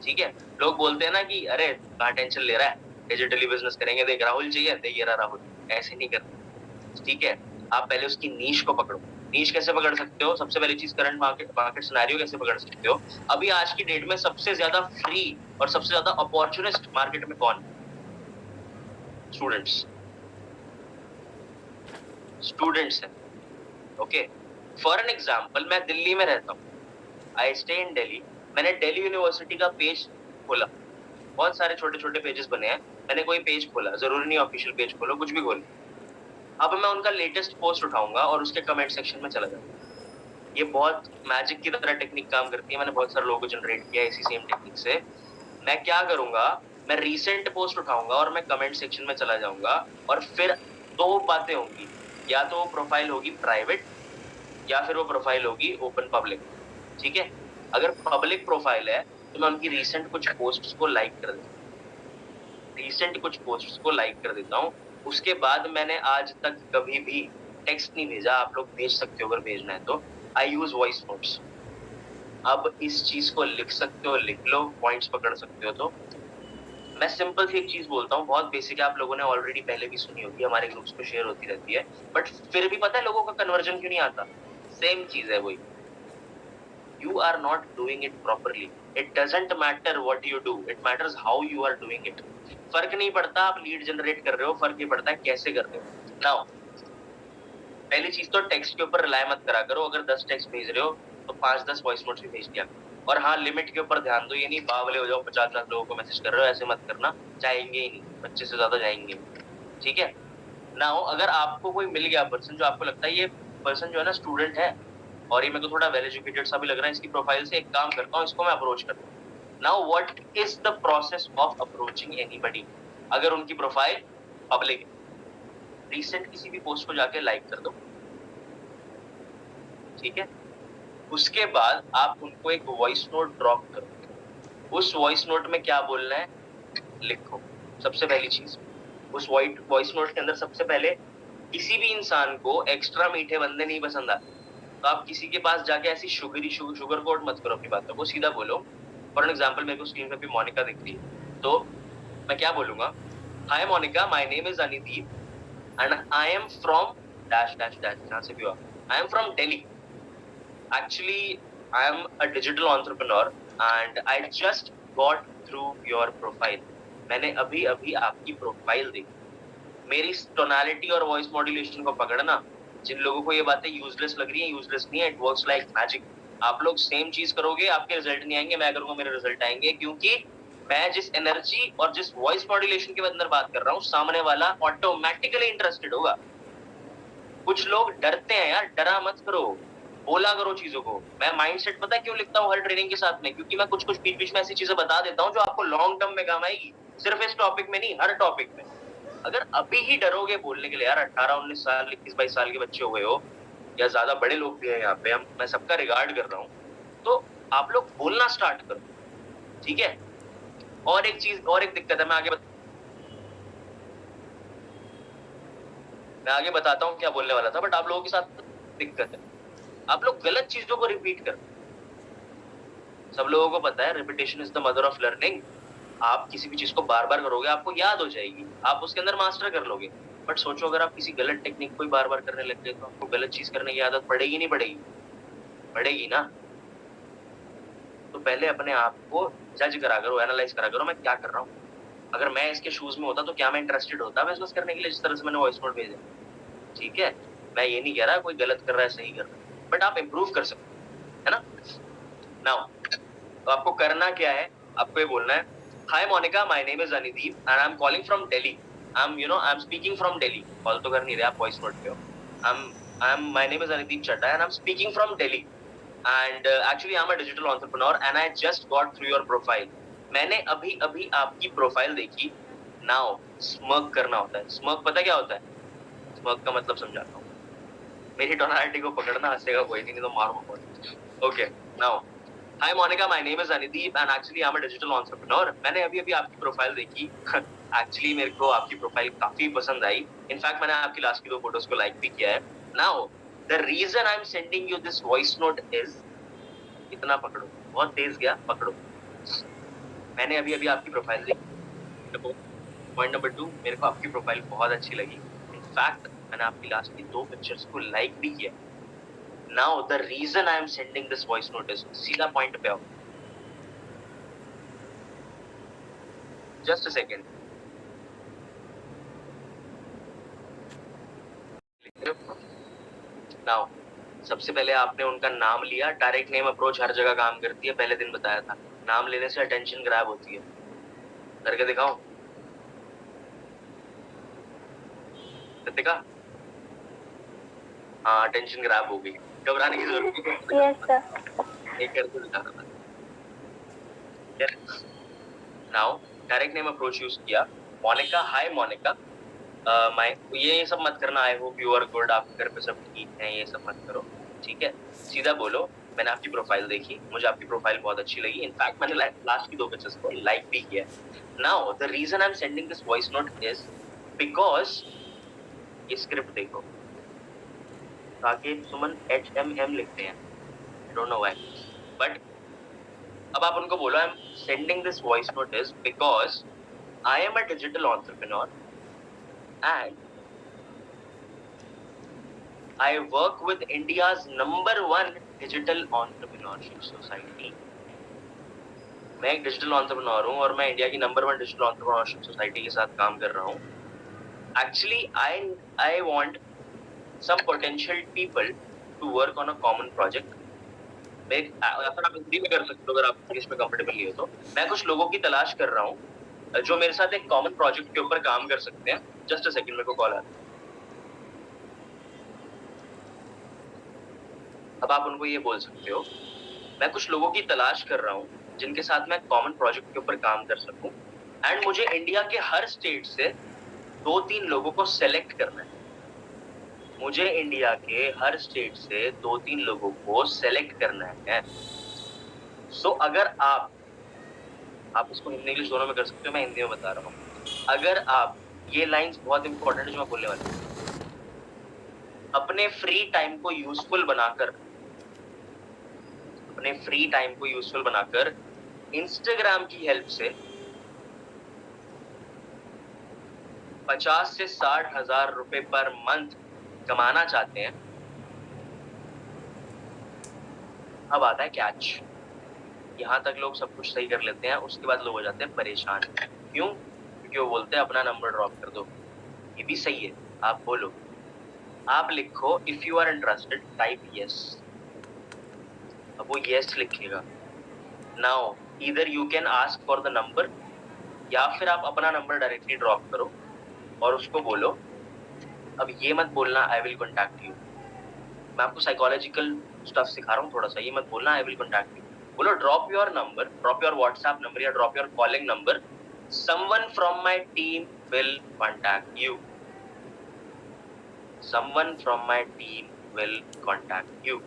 ठीक है। लोग बोलते हैं ना कि अरे कहाँ टेंशन ले रहा है, डिजिटली बिजनेस करेंगे, देख राहुल चाहिए, देख ये रहा राहुल, ऐसे नहीं करते, ठीक है। आप पहले उसकी नीश को पकड़ो। नीश कैसे पकड़ सकते हो? सबसे पहली चीज करंट मार्केट सिनेरियो कैसे पकड़ सकते हो? अभी आज की डेट में सबसे ज्यादा फ्री और सबसे ज्यादा अपॉर्चुनिस्ट मार्केट में कौन? स्टूडेंट्स है, ओके। फॉर एन एग्जाम्पल, मैं दिल्ली में रहता हूँ, आई स्टे इन दिल्ली। मैंने दिल्ली यूनिवर्सिटी का पेज खोला, बहुत सारे छोटे छोटे पेजेस बने हैं, मैंने कोई पेज खोला, जरूरी नहीं ऑफिशियल पेज खोलो, कुछ भी खोलो। अब मैं उनका लेटेस्ट पोस्ट उठाऊंगा और उसके कमेंट सेक्शन में चला जाऊंगा। ये बहुत मैजिक की तरह टेक्निक काम करती है, मैंने बहुत सारे लोगों को जनरेट किया इसी सेम टेक्निक से। मैं क्या करूंगा, मैं रीसेंट पोस्ट उठाऊंगा और मैं कमेंट सेक्शन में चला जाऊंगा, और फिर दो बातें होंगी, या तो वो प्रोफाइल होगी प्राइवेट या फिर वो प्रोफाइल होगी ओपन पब्लिक, ठीक है। अगर पब्लिक प्रोफाइल है तो मैं उनकी रीसेंट कुछ पोस्ट्स को लाइक कर देता हूँ, उसके बाद मैंने आज तक कभी भी टेक्स्ट नहीं भेजा, आप लोग भेज सकते हो अगर भेजना है तो। आई यूज वॉइस नोट्स। अब इस चीज को लिख सकते हो, लिख लो, पॉइंट्स पकड़ सकते हो। तो मैं सिंपल सी एक चीज बोलता हूँ, बहुत बेसिक है, आप लोगों ने ऑलरेडी पहले भी सुनी होगी, हमारे ग्रुप्स पे शेयर होती रहती है, बट फिर भी पता है लोगों का कन्वर्जन क्यों नहीं आता? सेम चीज है वही, you are not doing it properly. It doesn't matter what you do, it matters how you are doing it. फर्क नहीं पड़ता आप लीड जनरेट कर रहे हो, फर्क ये पड़ता है कैसे कर रहे हो। नाउ पहली चीज तो टेक्स्ट के ऊपर रिलाय मत करा करो। अगर 10 टेक्स्ट भेज रहे हो तो 5-10 वॉइस नोट्स भी भेज दिया। और हाँ, लिमिट के ऊपर ध्यान दो, ये नहीं बावले हो जाओ 50 लाख लोगों को मैसेज कर रहे हो, ऐसे मत करना, जाएंगे ही नहीं, 25 से ज्यादा जाएंगे, ठीक है। नाउ अगर आपको कोई मिल गया पर्सन जो आपको लगता है ये पर्सन जो है ना स्टूडेंट है, और ये मेरे को थोड़ा वेल एजुकेटेड सा भी लग रहा है, इसकी प्रोफाइल से एक काम करता हूँ, इसको मैं अप्रोच करता हूँ। Now what is the process of approaching anybody? अगर उनकी प्रोफाइल पब्लिक है, रिसेंट किसी भी पोस्ट को जाके लाइक कर दो, ठीक है। उसके बाद आप उनको एक वॉइस नोट ड्रॉप करो। उस वॉइस नोट में क्या बोलना है लिखो। सबसे पहली चीज, उस वॉइस नोट के अंदर सबसे पहले, किसी भी इंसान को एक्स्ट्रा मीठे बंदे नहीं पसंद आते, तो आप किसी के पास जाके ऐसी शुगर कोट मत करो अपनी बातों को, सीधा बोलो। फॉर एग्जांपल मेरे को स्क्रीन पे भी मोनिका दिख रही है, तो मैं क्या बोलूंगा, hi Monica, my name is Anideep and I am from dash dash dash, जहां से भी हो, I am from Delhi. Actually I am a digital entrepreneur and I just got through your profile. मैंने अभी अभी आपकी प्रोफाइल देखी। मेरी टोनालिटी और वॉइस मॉड्यूलेशन को पकड़ना, जिन लोगों को ये बातें यूजलेस लग रही है, यूजलेस नहीं है, इट वर्क्स लाइक मैजिक। आप लोग सेम चीज करोगे, आपके रिजल्ट नहीं आएंगे, मैं करूंगा मेरे रिजल्ट आएंगे, क्योंकि मैं जिस एनर्जी और जिस वॉइस मॉड्यूलेशन के अंदर बात कर रहा हूँ, सामने वाला ऑटोमेटिकली इंटरेस्टेड होगा। कुछ लोग डरते हैं यार, डरा मत करो, बोला करो चीजों को। मैं माइंडसेट पता है क्यों लिखता हूँ हर ट्रेनिंग के साथ में, क्योंकि मैं कुछ बीच बीच में ऐसी चीजें बता देता हूँ जो आपको लॉन्ग टर्म में काम आएगी, सिर्फ इस टॉपिक में नहीं, हर टॉपिक में। अगर अभी ही डरोगे बोलने के लिए, यार 18-19 साल 21-22 साल के बच्चे हुए हो, या ज्यादा बड़े लोग भी हैं यहाँ पे, मैं सबका रिगार्ड कर रहा हूँ, तो आप लोग बोलना स्टार्ट करो, ठीक है। और एक चीज, और एक दिक्कत है, मैं आगे बताता हूँ क्या बोलने वाला था, बट आप लोगों के साथ दिक्कत है, आप लोग गलत चीजों को रिपीट कर। सब लोगों को पता है repetition is the mother of learning. आप किसी भी चीज को बार बार करोगे, आपको याद हो जाएगी, आप उसके अंदर मास्टर कर लोगे। बट सोचो अगर आप किसी गलत टेक्निक को ही बार बार करने लग गए, तो आपको गलत चीज करने की आदत पड़ेगी नहीं पड़ेगी? पड़ेगी ना। तो पहले अपने आप को जज करा करो, एनालाइज करा करो, मैं क्या कर रहा हूँ। अगर मैं इसके शूज में होता तो क्या मैं इंटरेस्टेड होता बिजनेस करने के लिए, जिस तरह से मैंने वॉइस नोट भेजा, ठीक है। मैं ये नहीं कह रहा कोई गलत कर रहा है, सही कर रहा है, बट आप इम्प्रूव कर सकते है ना। नाउ तो आपको करना क्या है, आपको ये बोलना है, hi Monica, my name is Anideep and I am calling from Delhi. I am speaking from Delhi. Call तो कर नहीं रहे आप, वॉइस नोट पे हो। My name is Anideep Chadha and I am speaking from Delhi and actually I'm a digital entrepreneur and I just got through your profile. मैंने अभी अभी आपकी प्रोफाइल देखी। Now स्मर्क करना होता है। स्मर्क पता क्या होता है? स्मर्क का मतलब समझाता हूँ। मेरी टोनालिटी को पकड़ना, हंसेगा कोई नहीं तो मारूंगा। Okay, now hi Monica, my name is Anideep and actually I'm a digital entrepreneur. मैंने अभी अभी आपकी प्रोफाइल देखी। Actually मेरे को आपकी प्रोफाइल काफी पसंद आई। इनफैक्ट मैंने आपकी लास्ट की 2 फोटोज को लाइक भी किया है। Now the reason I'm sending you this voice note is इतना पकड़ो, बहुत तेज गया, पकड़ो। मैंने अभी अभी आपकी प्रोफाइल देखी। पॉइंट नंबर 2, मेरे को आपकी प्रोफाइल बहुत अच्छी लगी। इनफैक्ट मैंने आपकी लास्ट की 2 पिक्चर्स को लाइक भी किया। Now the reason I am sending this voice note is, सीधा पॉइंट पे आओ। Just a second. नाउ सबसे पहले आपने उनका नाम लिया। डायरेक्ट नेम अप्रोच हर जगह काम करती है, पहले दिन बताया था। नाम लेने से अटेंशन ग्रैब होती है। करके दिखाओ कृतिका। हाँ, अटेंशन ग्रैब हो गई, घबराने की जरूरत नहीं। Yes sir. एक करके दिखा रहा था। Now direct name approach use किया। Monica, hi Monica. मैं ये सब मत करना, I hope you are good, आपके घर पे सब ठीक है, ये सब मत करो, ठीक है। सीधा बोलो मैंने आपकी प्रोफाइल देखी, मुझे आपकी प्रोफाइल बहुत अच्छी लगी। इनफैक्ट मैंने लास्ट की 2 पिक्चर्स को लाइक भी किया। Now the reason I am sending this voice note is because ये स्क्रिप्ट देखो, साकेत सुमन HMM लिखते हैं, I don't know why, but अब आप उनको बोलो I am sending this voice note is because I am a digital entrepreneur and I work with India's #1 digital entrepreneurship society. मैं एक डिजिटल एंटरप्रेन्योर हूँ और मैं इंडिया की #1 डिजिटल एंटरप्रेन्योरशिप सोसाइटी के साथ काम कर रहा हूँ। Actually, I want some potential people to work on a common project. मैं आप हिंदी में कर सकते हो अगर आप इंग्लिश में कंफर्टेबल नहीं हो तो। मैं कुछ लोगों की तलाश कर रहा हूँ जो मेरे साथ एक कॉमन प्रोजेक्ट के ऊपर काम कर सकते हैं। जस्ट अ सेकंड, मेरे को कॉल आ रहा है। अब आप उनको ये बोल सकते हो मैं कुछ लोगों की तलाश कर रहा हूँ जिनके साथ मैं कॉमन प्रोजेक्ट के ऊपर काम कर सकूं, एंड मुझे इंडिया के हर स्टेट से 2-3 लोगों को सेलेक्ट करना है। मुझे इंडिया के हर स्टेट से 2-3 लोगों को सेलेक्ट करना है। सो अगर आप इसको हिंदी इंग्लिश दोनों में कर सकते हो, मैं हिंदी में बता रहा हूँ। अगर आप, ये लाइंस बहुत इंपॉर्टेंट है जो मैं बोलने वाला हूँ, अपने फ्री टाइम को यूजफुल बनाकर इंस्टाग्राम की हेल्प से 50 से 60 हजार रुपए पर मंथ कमाना चाहते हैं। अब आता है कैच। यहाँ तक लोग सब कुछ सही कर लेते हैं, उसके बाद लोग हो जाते हैं परेशान। क्यों? क्योंकि वो बोलते हैं अपना नंबर ड्रॉप कर दो। ये भी सही है, आप बोलो, आप लिखो if you are interested, type yes. अब वो यस लिखेगा। Now either you can ask for the number, या फिर आप अपना नंबर डायरेक्टली ड्रॉप करो और उसको बोलो। अब ये मत बोलना आई विल कॉन्टैक्ट यू, मैं आपको साइकोलॉजिकल स्टफ सिखा रहा हूँ थोड़ा सा। ये मत बोलना आई विल कॉन्टैक्ट यू, बोलो drop your number, drop your WhatsApp number या drop your calling number, someone from my team will contact you, someone from my team will contact you.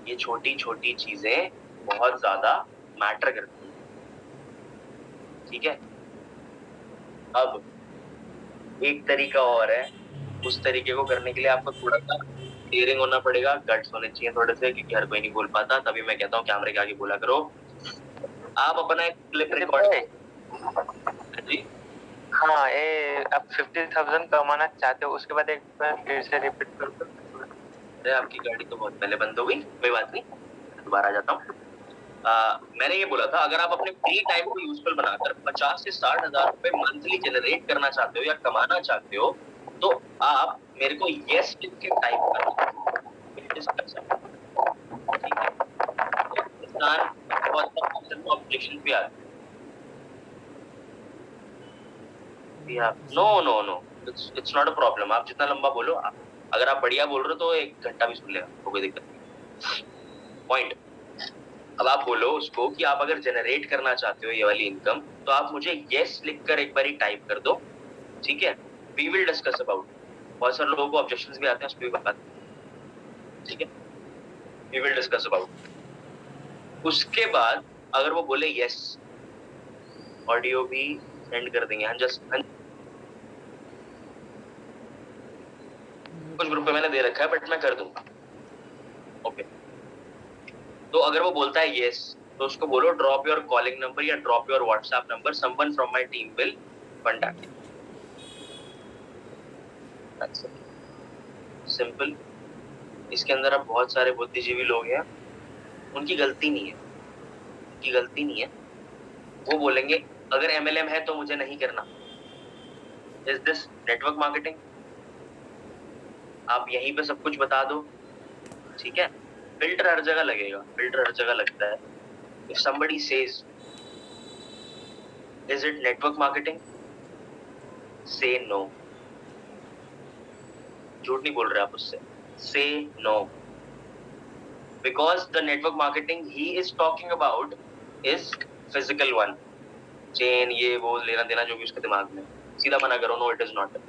ये छोटी छोटी चीजें बहुत ज्यादा मैटर करती हैं, ठीक है। अब एक तरीका और है, उस तरीके को करने के लिए आपको थोड़ा सा डेयरिंग होना पड़ेगा, गट्स होने चाहिए थोड़े से, क्योंकि हर कोई नहीं बोल पाता। तभी मैं कहता हूँ कैमरे के आगे बोला करो। आप अपना एक क्लिप रिकॉर्ड जी। हाँ, ये आप 50,000 कमाना चाहते हो, उसके बाद एक बार फिर से रिपीट कर दो। अरे आपकी गाड़ी तो बहुत पहले बंद हो गई, कोई बात नहीं, दोबारा आ जाता हूँ। मैंने ये बोला था अगर आप अपने फ्री टाइम को यूजफुल बनाकर 50 से 60 हजार रुपए मंथली जनरेट करना चाहते हो या कमाना चाहते हो, तो आप मेरे को यस लिख के टाइप करो। ठीक है, बहुत ऑब्जेक्शन भी आते हैं। No it's not a problem. आप जितना लंबा बोलो, अगर आप बढ़िया बोल रहे हो तो 1 घंटा भी सुन लेगा, कोई दिक्कत नहीं। पॉइंट, अब आप बोलो उसको कि आप अगर जनरेट करना चाहते हो ये वाली इनकम, तो आप मुझे यस लिखकर एक बारी टाइप कर दो, ठीक है। We will discuss about. बहुत सारे लोगों को ऑब्जेक्शंस भी आते हैं, उस पर भी बात, ठीक है। We will discuss about. उसके बाद अगर वो बोले यस, ऑडियो भी सेंड कर देंगे। कुछ ग्रुप पे मैंने दे रखा है, बट मैं कर दूंगा। ओके, तो अगर वो बोलता है yes, तो उसको बोलो ड्रॉप योर कॉलिंग नंबर या drop your WhatsApp number, someone from my team will contact you. That's it, simple. इसके अंदर अब बहुत सारे बुद्धिजीवी लोग हैं, उनकी गलती नहीं है, उनकी गलती नहीं है। वो बोलेंगे अगर MLM है तो मुझे नहीं करना। Is this network marketing? आप यहीं पे सब कुछ बता दो, ठीक है। फिल्टर हर जगह लगेगा, फिल्टर हर जगह लगता है। If somebody says is it network marketing, say no। झूठ नहीं बोल रहे आप उससे, say no, because the network marketing he is talking about is physical one, chain ये वो लेना देना जो भी उसके दिमाग में, सीधा मना करो, no it is not।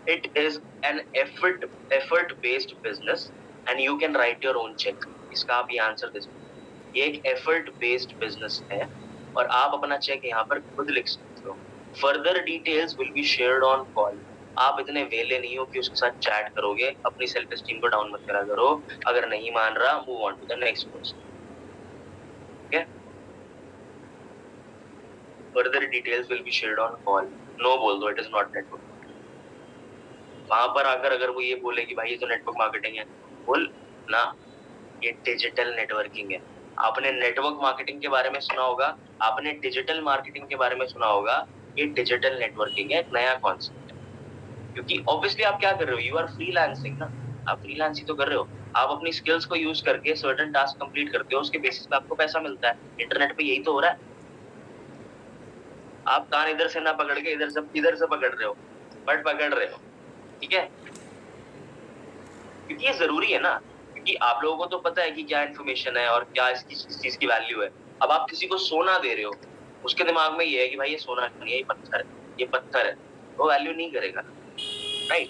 It is an effort based business and you can write your own check। इसका आप ये आंसर दे सकते। ये एक एफर्ट बेस्ड बिजनेस है और आप अपना चेक यहाँ पर खुद लिख सकते हो। Further details will be shared on call. आप इतने वेले नहीं हो कि उसके साथ चैट करोगे, अपनी सेल्फ एस्टीम को डाउन मत करा करो। अगर नहीं मान रहा, move on to the next person, ठीक है। Further details will be shared on call, no बोल दो, इट इज नॉट नेटवर्क। वहां पर आकर अगर वो ये बोले कि भाई ये तो नेटवर्क मार्केटिंग है, बोल ना ये डिजिटल नेटवर्किंग है। आपने नेटवर्क मार्केटिंग के बारे में सुना होगा, आपने डिजिटल मार्केटिंग के बारे में सुना होगा, ये डिजिटल नेटवर्किंग है, एक नया कॉन्सेप्ट है। क्योंकि ऑब्वियसली आप क्या कर रहे हो, यू आर फ्रीलांसिंग ना, आप फ्रीलांस ही तो कर रहे हो। आप अपनी स्किल्स को यूज करके सर्टेन टास्क कंप्लीट करते हो, उसके बेसिस पे आपको पैसा मिलता है। इंटरनेट पे यही तो हो रहा है। आप कान इधर से ना पकड़ के इधर से पकड़ रहे हो, बट पकड़ रहे हो, ठीक है। क्योंकि ये जरूरी है ना, क्योंकि आप लोगों को तो पता है कि क्या इन्फॉर्मेशन है और क्या इसकी इस चीज की वैल्यू है। अब आप किसी को सोना दे रहे हो, उसके दिमाग में ये है कि भाई ये सोना नहीं है, ये पत्थर है, ये पत्थर है, वो वैल्यू नहीं करेगा, राइट।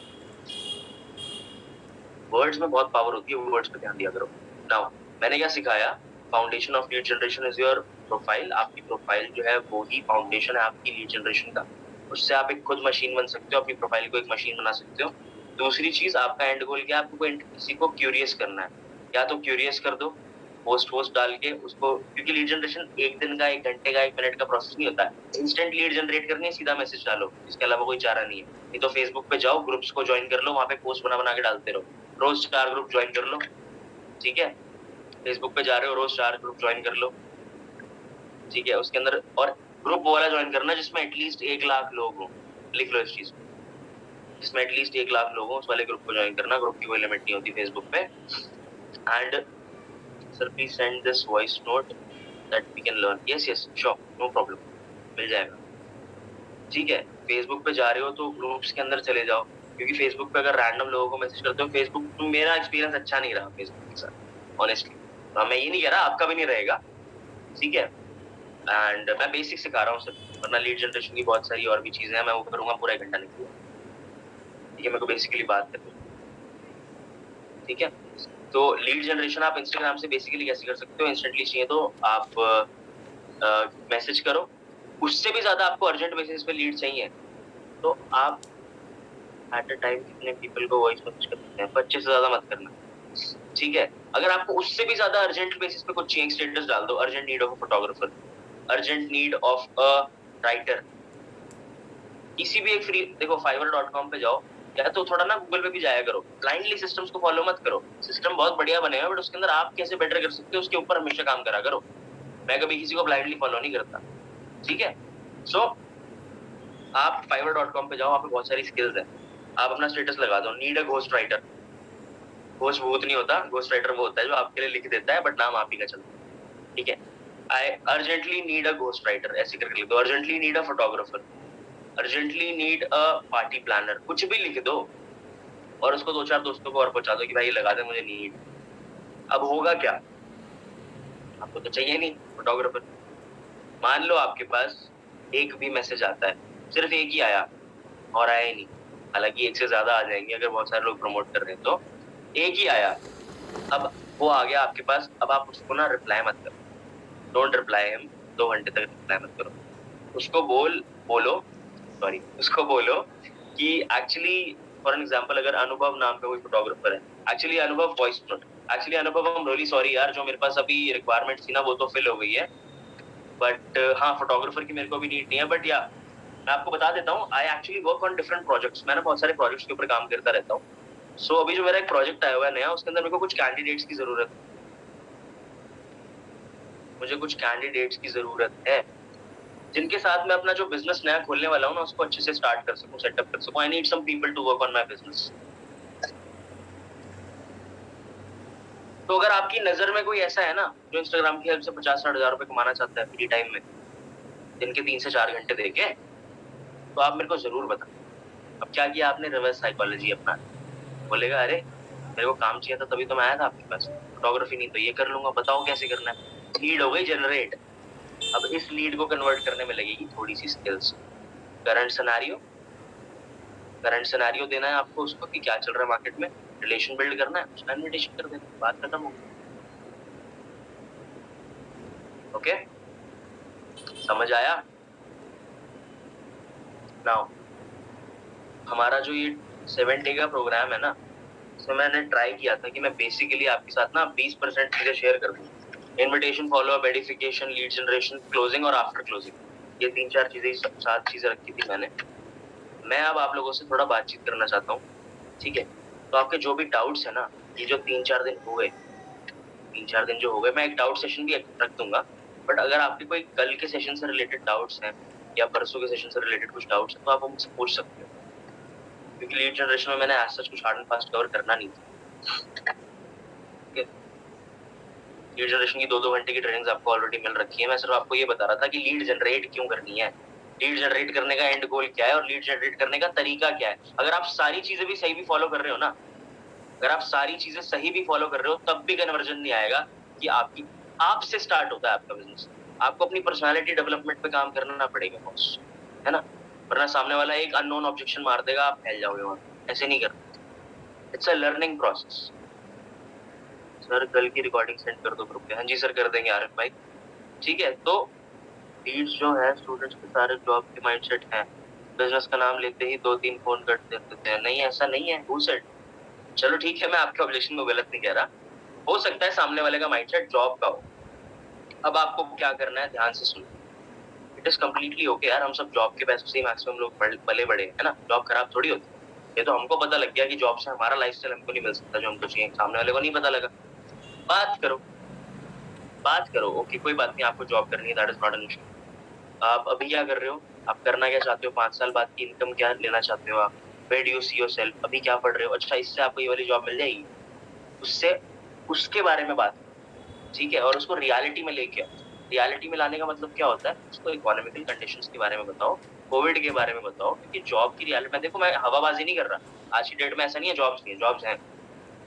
वर्ड्स में बहुत पावर होती है, वर्ड्स पे ध्यान दिया करो। नाउ मैंने क्या सिखाया, foundation of lead generation is your profile. आपकी प्रोफाइल जो है वो ही फाउंडेशन है आपकी लीड जनरेशन का। उससे आप एक खुद मशीन बन सकते हो, अपनी प्रोफाइल को एक मशीन बना सकते हो। दूसरी चीज, आपका एंड गोल क्या है, आपको किसी को क्यूरियस करना है। या तो क्यूरियस कर दो पोस्ट डाल के उसको, क्योंकि लीड जनरेशन एक दिन का, एक घंटे का, एक मिनट का प्रोसेस नहीं होता है। इंस्टेंट लीड जनरेट करनी है, सीधा मैसेज डालो, इसके अलावा कोई चारा नहीं है। नहीं तो फेसबुक पे जाओ, ग्रुप्स को ज्वाइन कर लो, वहां पे पोस्ट बना के डालते रहो, रोज 4 ग्रुप ज्वाइन कर लो, ठीक है। फेसबुक पे जा रहे हो, रोज 4 ग्रुप ज्वाइन कर लो, ठीक है। उसके अंदर और ग्रुप वाला ज्वाइन करना जिसमें एटलीस्ट 1 लाख लोग हो, लिख लो इस चीज को, जिसमें एटलीस्ट 1 लाख लोग हो, उस वाले ग्रुप को ज्वाइन करना। ग्रुप की कोई लिमिट नहीं होती फेसबुक पे। And sir please send this voice note that we can learn. Yes yes sure, no problem, मिल जाएगा, ठीक है। फेसबुक पे जा रहे हो तो ग्रुप्स के अंदर चले जाओ, क्योंकि फेसबुक पे अगर रैंडम लोगों को मैसेज करते हो, फेसबुक मेरा एक्सपीरियंस अच्छा नहीं रहा फेसबुक के साथ, ऑनेस्टली। मैं ये नहीं कह रहा आपका भी नहीं रहेगा, ठीक है। एंड मैं बेसिक सिखा रहा हूँ सर, वरना लीड जनरेशन की बहुत सारी और भी चीजें हैं, मैं वो करूंगा पूरा 1 घंटा निकलूंगा, ठीक है। मेरे को बेसिकली बात करनी, ठीक है। तो लीड जनरेशन आप इंस्टाग्राम से बेसिकली कैसे कर सकते हो, इंस्टेंटली चाहिए तो आप मैसेज करो। उससे भी ज्यादा आपको अर्जेंट बेसिस पे लीड चाहिए तो आप एट अ टाइम कितने पीपल को वॉइस मैसेज कर सकते हैं, 25 से ज्यादा मत करना, ठीक है। अगर आपको उससे भी ज्यादा अर्जेंट बेसिस पे कुछ चाहिए, स्टेटस डाल दो, urgent need of a photographer, urgent need of a writer. किसी भी एक फ्री, देखो fiverr.com पे जाओ, या तो थोड़ा ना गूगल पे भी जाया करो। ब्लाइंडली सिस्टम्स को फॉलो मत करो, सिस्टम बहुत बढ़िया बने हैं, बट उसके अंदर आप कैसे बेटर कर सकते हो उसके ऊपर हमेशा काम करा करो। मैं कभी किसी को ब्लाइंडली फॉलो नहीं करता, ठीक है। सो आप fiverr.com पे जाओ, वहाँ पे बहुत सारी स्किल्स है। आप अपना स्टेटस लगा दो, need a ghost writer. Ghost भूत नहीं होता, घोस्ट राइटर वो होता है जो आपके लिए लिख देता है, बट नाम आप ही का चलता है, ठीक है। I urgently need a ghost writer, ऐसे करके लिख दो। Urgently need a photographer, urgently need a party planner, कुछ भी लिख दो और उसको 2-4 दोस्तों को और पहुंचा दो कि भाई ये लगा दे, मुझे नीड। अब होगा क्या, आपको तो चाहिए नहीं फोटोग्राफर। मान लो आपके पास एक भी मैसेज आता है, सिर्फ एक ही आया और आया ही नहीं, हालांकि 1 से ज्यादा आ जाएंगे अगर बहुत सारे लोग प्रमोट कर रहे हैं, तो एक ही आया। अब वो आ गया आपके पास, अब आप उसको ना रिप्लाई मत करो, डोंट रिप्लाई हिम, 2 घंटे तक रिप्लाई मत करो। उसको बोलो कि एक्चुअली फॉर एन एग्जांपल अगर अनुभव नाम का कोई फोटोग्राफर है, एक्चुअली अनुभव वॉइस नोट, एक्चुअली अनुभव आई एम रियली सॉरी यार, जो मेरे पास अभी रिक्वायरमेंट थी ना वो तो फिल हो गई है, बट हाँ फोटोग्राफर की मेरे को भी नीड नहीं है, बट या मैं आपको बता देता हूँ, I actually work on different projects, मैं ना बहुत सारे प्रोजेक्ट्स के ऊपर काम करता रहता हूँ। सो अभी जो मेरा एक प्रोजेक्ट आया हुआ है नया, उसके अंदर मेरे को कुछ कैंडिडेट्स की जरूरत है, मुझे कुछ कैंडिडेट्स की जरूरत है जिनके साथ मैं अपना जो बिजनेस नया खोलने वाला हूँ ना उसको अच्छे से स्टार्ट कर सकूं, सेटअप कर सकूं। I need some people to work on my business. तो अगर आपकी नजर में कोई ऐसा है ना जो इंस्टाग्राम की हेल्प से 50-60 हजार रुपए कमाना चाहता है फ्री टाइम में, दिन के 3 से 4 घंटे देके, तो आप मेरे को जरूर बताएं। अब क्या किया आपने, रिवर्स साइकोलॉजी अपना, बोलेगा अरे मेरे को काम चाहिए था तभी तो मैं आया था आपके पास, फोटोग्राफी नहीं तो ये कर लूंगा, बताओ कैसे करना है। लीड हो गई जनरेट। अब इस लीड को कन्वर्ट करने में लगेगी थोड़ी सी स्किल्स। करंट सिनेरियो देना है आपको उसको कि क्या चल रहा है मार्केट में, रिलेशन बिल्ड करना है, उसका इन्विटेशन कर देना, बात खत्म हो गई। ओके, समझ आया? नाउ हमारा जो ये 7 डे का प्रोग्राम है ना, उसमें मैंने ट्राई किया था कि मैं बेसिकली आपके साथ ना 20% चीजें शेयर कर दूं। Invitation, follow up, edification, lead generation, closing और आफ्टर क्लोजिंग, ये 3-4 चीजें, 7 चीजें रखी थी मैंने। मैं अब आप लोगों से थोड़ा बातचीत करना चाहता हूँ, ठीक है? तो आपके जो भी डाउट्स है ना, ये जो 3-4 दिन हो गए, 3-4 दिन जो हो गए, मैं एक डाउट सेशन भी रख दूंगा, बट अगर आपके कोई कल के सेशन से रिलेटेड डाउट्स हैं या परसों के सेशन से रिलेटेड कुछ डाउट्स हैं तो आप मुझसे पूछ सकते हो, क्योंकि लीड जनरेशन में मैंने एज सच कुछ हार्ड एंड फास्ट कवर करना नहीं था। लीड जनरेशन की 2-2 घंटे की ट्रेनिंग्स आपको ऑलरेडी मिल रखी है। मैं सिर्फ आपको ये बता रहा था कि लीड जनरेट क्यों करनी है, लीड जनरेट करने का एंड गोल क्या है और लीड जनरेट करने का तरीका क्या है। अगर आप सारी चीजें भी सही भी फॉलो कर रहे हो ना, अगर आप सारी चीजें सही भी फॉलो कर रहे हो तब भी कन्वर्जन नहीं आएगा, कि आपसे स्टार्ट होता है आपका बिजनेस। आपको अपनी पर्सनालिटी डेवलपमेंट पे काम करना पड़ेगा बॉस, है ना? वरना सामने वाला एक अननोन ऑब्जेक्शन मार देगा, आप फैल जाओगे वहां। ऐसे नहीं करना, it's a learning process. Sir कल की रिकॉर्डिंग सेंड कर दो ग्रुप पे। हाँ जी सर कर देंगे आरिफ भाई, ठीक है? तो लीड्स जो है स्टूडेंट्स के सारे जॉब के माइंडसेट है, बिजनेस का नाम लेते ही 2-3 फोन कट देते हैं। नहीं, ऐसा नहीं है। Who said? चलो ठीक है, मैं आपके ऑब्जेक्शन में गलत नहीं कह रहा, हो सकता है सामने वाले का माइंडसेट जॉब का हो। अब आपको क्या करना है, ध्यान से सुनो, इट इज कम्प्लीटली ओके यार, हम सब जॉब के पैसों से ही मैक्सिमम लोग पले बड़े है ना, जॉब खराब थोड़ी होती है। ये तो हमको पता लग गया कि जॉब से हमारा लाइफस्टाइल हमको नहीं मिल सकता जो हमको चाहिए, सामने वाले को नहीं पता लगा। बात करो, ओके कोई बात नहीं, आपको जॉब करनी है, that is not an issue. आप अभी क्या कर रहे हो, आप करना क्या चाहते हो, 5 साल बाद की इनकम क्या लेना चाहते हो आप, where do you see yourself, अभी क्या पढ़ रहे हो, अच्छा इससे आपको ये वाली जॉब मिल जाएगी, उससे उसके बारे में बात, ठीक है? और उसको रियलिटी में लेके आओ। रियलिटी में लाने का मतलब क्या होता है, उसको इकोनॉमिकल कंडीशंस के बारे में बताओ, कोविड के बारे में बताओ, क्योंकि जॉब की रियलिटी में देखो, मैं हवाबाजी नहीं कर रहा, आज की डेट में ऐसा नहीं है जॉब्स नहीं है, जॉब्स हैं,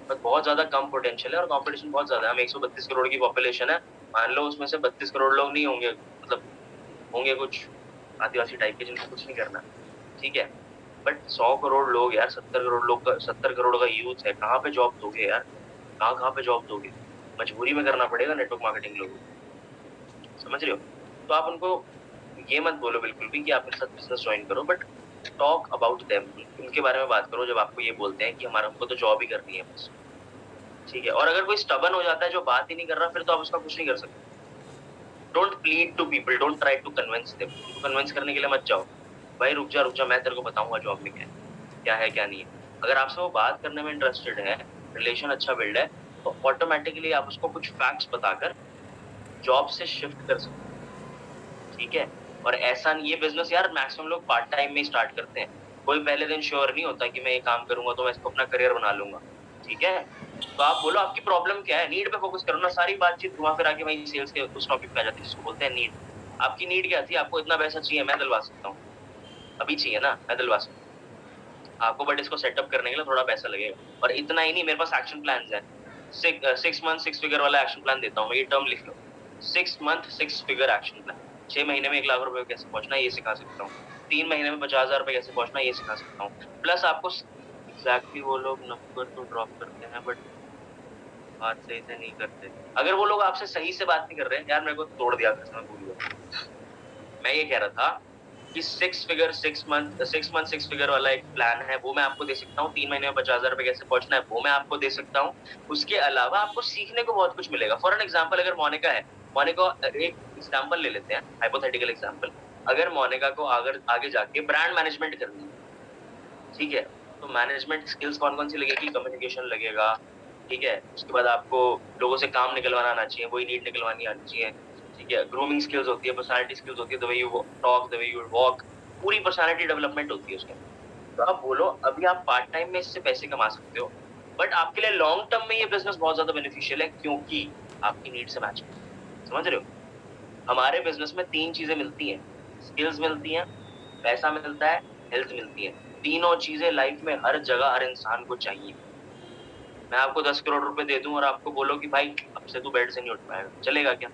पर बहुत ज्यादा कम पोटेंशियल है और कंपटीशन बहुत ज्यादा है। हम 132 करोड़ की पॉपुलेशन है, मान लो उसमें से 32 करोड़ लोग नहीं होंगे, मतलब होंगे कुछ आदिवासी टाइप के जिनको कुछ नहीं करना, ठीक है? बट 100 करोड़ लोग यार, 70 करोड़ लोग का, 70 करोड़ का यूथ है, कहाँ पे जॉब दोगे यार, कहाँ पे जॉब दोगे? मजबूरी में करना पड़ेगा नेटवर्क मार्केटिंग लोगों को, समझ रहे हो? तो आप उनको ये मत बोलो बिल्कुल भी कि आप मेरे साथ बिजनेस ज्वाइन करो, बट टॉक अबाउट देम, उनके बारे में बात करो जब आपको ये बोलते हैं कि हमारा हमको तो जॉब ही करनी है बस, ठीक है? और अगर कोई स्टबन हो जाता है जो बात ही नहीं कर रहा, फिर तो आप उसका कुछ नहीं कर सकते। Don't plead to people, don't try to convince them. उनको कन्विंस करने के लिए मत जाओ, भाई रुक जा, मैं तेरे को बताऊंगा जॉब में क्या है क्या नहीं है। अगर आपसे वो बात करने में इंटरेस्टेड है, रिलेशन अच्छा बिल्ड है, तो ऑटोमेटिकली आप उसको कुछ फैक्ट्स बताकर जॉब से शिफ्ट कर सकते हो, ठीक है? और ऐसा नहीं, ये बिजनेस यार मैक्सिमम लोग पार्ट टाइम में स्टार्ट करते हैं, कोई पहले दिन श्योर नहीं होता कि मैं ये काम करूंगा तो मैं इसको अपना करियर बना लूंगा, ठीक है? तो आप बोलो आपकी प्रॉब्लम क्या है, नीड पे फोकस करो ना। सारी बातचीत घुमा फिरा के वही सेल्स के उस टॉपिक पे आ जाती है जिसको बोलते हैं नीड। आपकी नीड क्या थी, आपको इतना पैसा चाहिए, मैं दिलवा सकता हूँ, अभी चाहिए ना, मैं दिलवा सकता हूँ आपको, बट इसको सेटअप करने के लिए थोड़ा पैसा लगेगा। और इतना ही नहीं, मेरे पास एक्शन प्लान है, 6 मंथ 6 फिगर वाला एक्शन प्लान देता हूँ मैं, ये टर्म लिख लो, 6 मंथ 6 फिगर एक्शन प्लान। 6 महीने में 1 लाख रुपए कैसे पहुंचना ये सिखा सकता हूँ, 3 महीने में 50,000 रुपए कैसे पहुंचना ये सिखा सकता हूँ। प्लस आपको एग्जैक्टली वो लोग नंबर तो ड्रॉप करते हैं बट बात सही से नहीं करते। अगर वो लोग आपसे सही से बात नहीं कर रहे हैं यार, मेरे को तोड़ दिया, मैं भूल गया। मैं ये कह रहा था कि 6 मंथ 6 फिगर वाला एक प्लान है, वो मैं आपको दे सकता हूँ। 3 महीने में 50,000 रुपए कैसे पहुंचना है, वो मैं आपको दे सकता हूँ। उसके अलावा आपको सीखने को बहुत कुछ मिलेगा। फॉर एन एग्जाम्पल, अगर मोनिका है, मोनिका, एक एग्जाम्पल ले लेते हैं, हाइपोथेटिकल एग्जाम्पल। अगर मोनिका को आगे जाके ब्रांड मैनेजमेंट करनी है, ठीक है, तो मैनेजमेंट स्किल्स कौन कौन सी लगेगी? कम्युनिकेशन लगेगा, ठीक है। उसके बाद आपको लोगों से काम निकलवाना आना चाहिए, वही नीड निकलवानी आनी चाहिए, ठीक है। ग्रूमिंग स्किल्स होती है, पर्सनालिटी स्किल्स होती है, the way you talk, the way you walk, पूरी पर्सनालिटी डेवलपमेंट होती है उसके। तो आप बोलो, अभी आप पार्ट टाइम में इससे पैसे कमा सकते हो, बट आपके लिए लॉन्ग टर्म में ये बिजनेस बहुत ज्यादा बेनिफिशियल है, क्योंकि आपकी नीड से मैच है। समझ रहे हो? हमारे बिजनेस में 3 चीजें मिलती हैं, स्किल्स मिलती हैं, पैसा मिलता है, हेल्थ मिलती है। तीनों चीजें लाइफ में हर जगह हर इंसान को चाहिए। मैं आपको 10 करोड़ रुपए दे दूं और आपको बोलो कि भाई अब से तू बेड से नहीं उठ पाएगा, चलेगा क्या?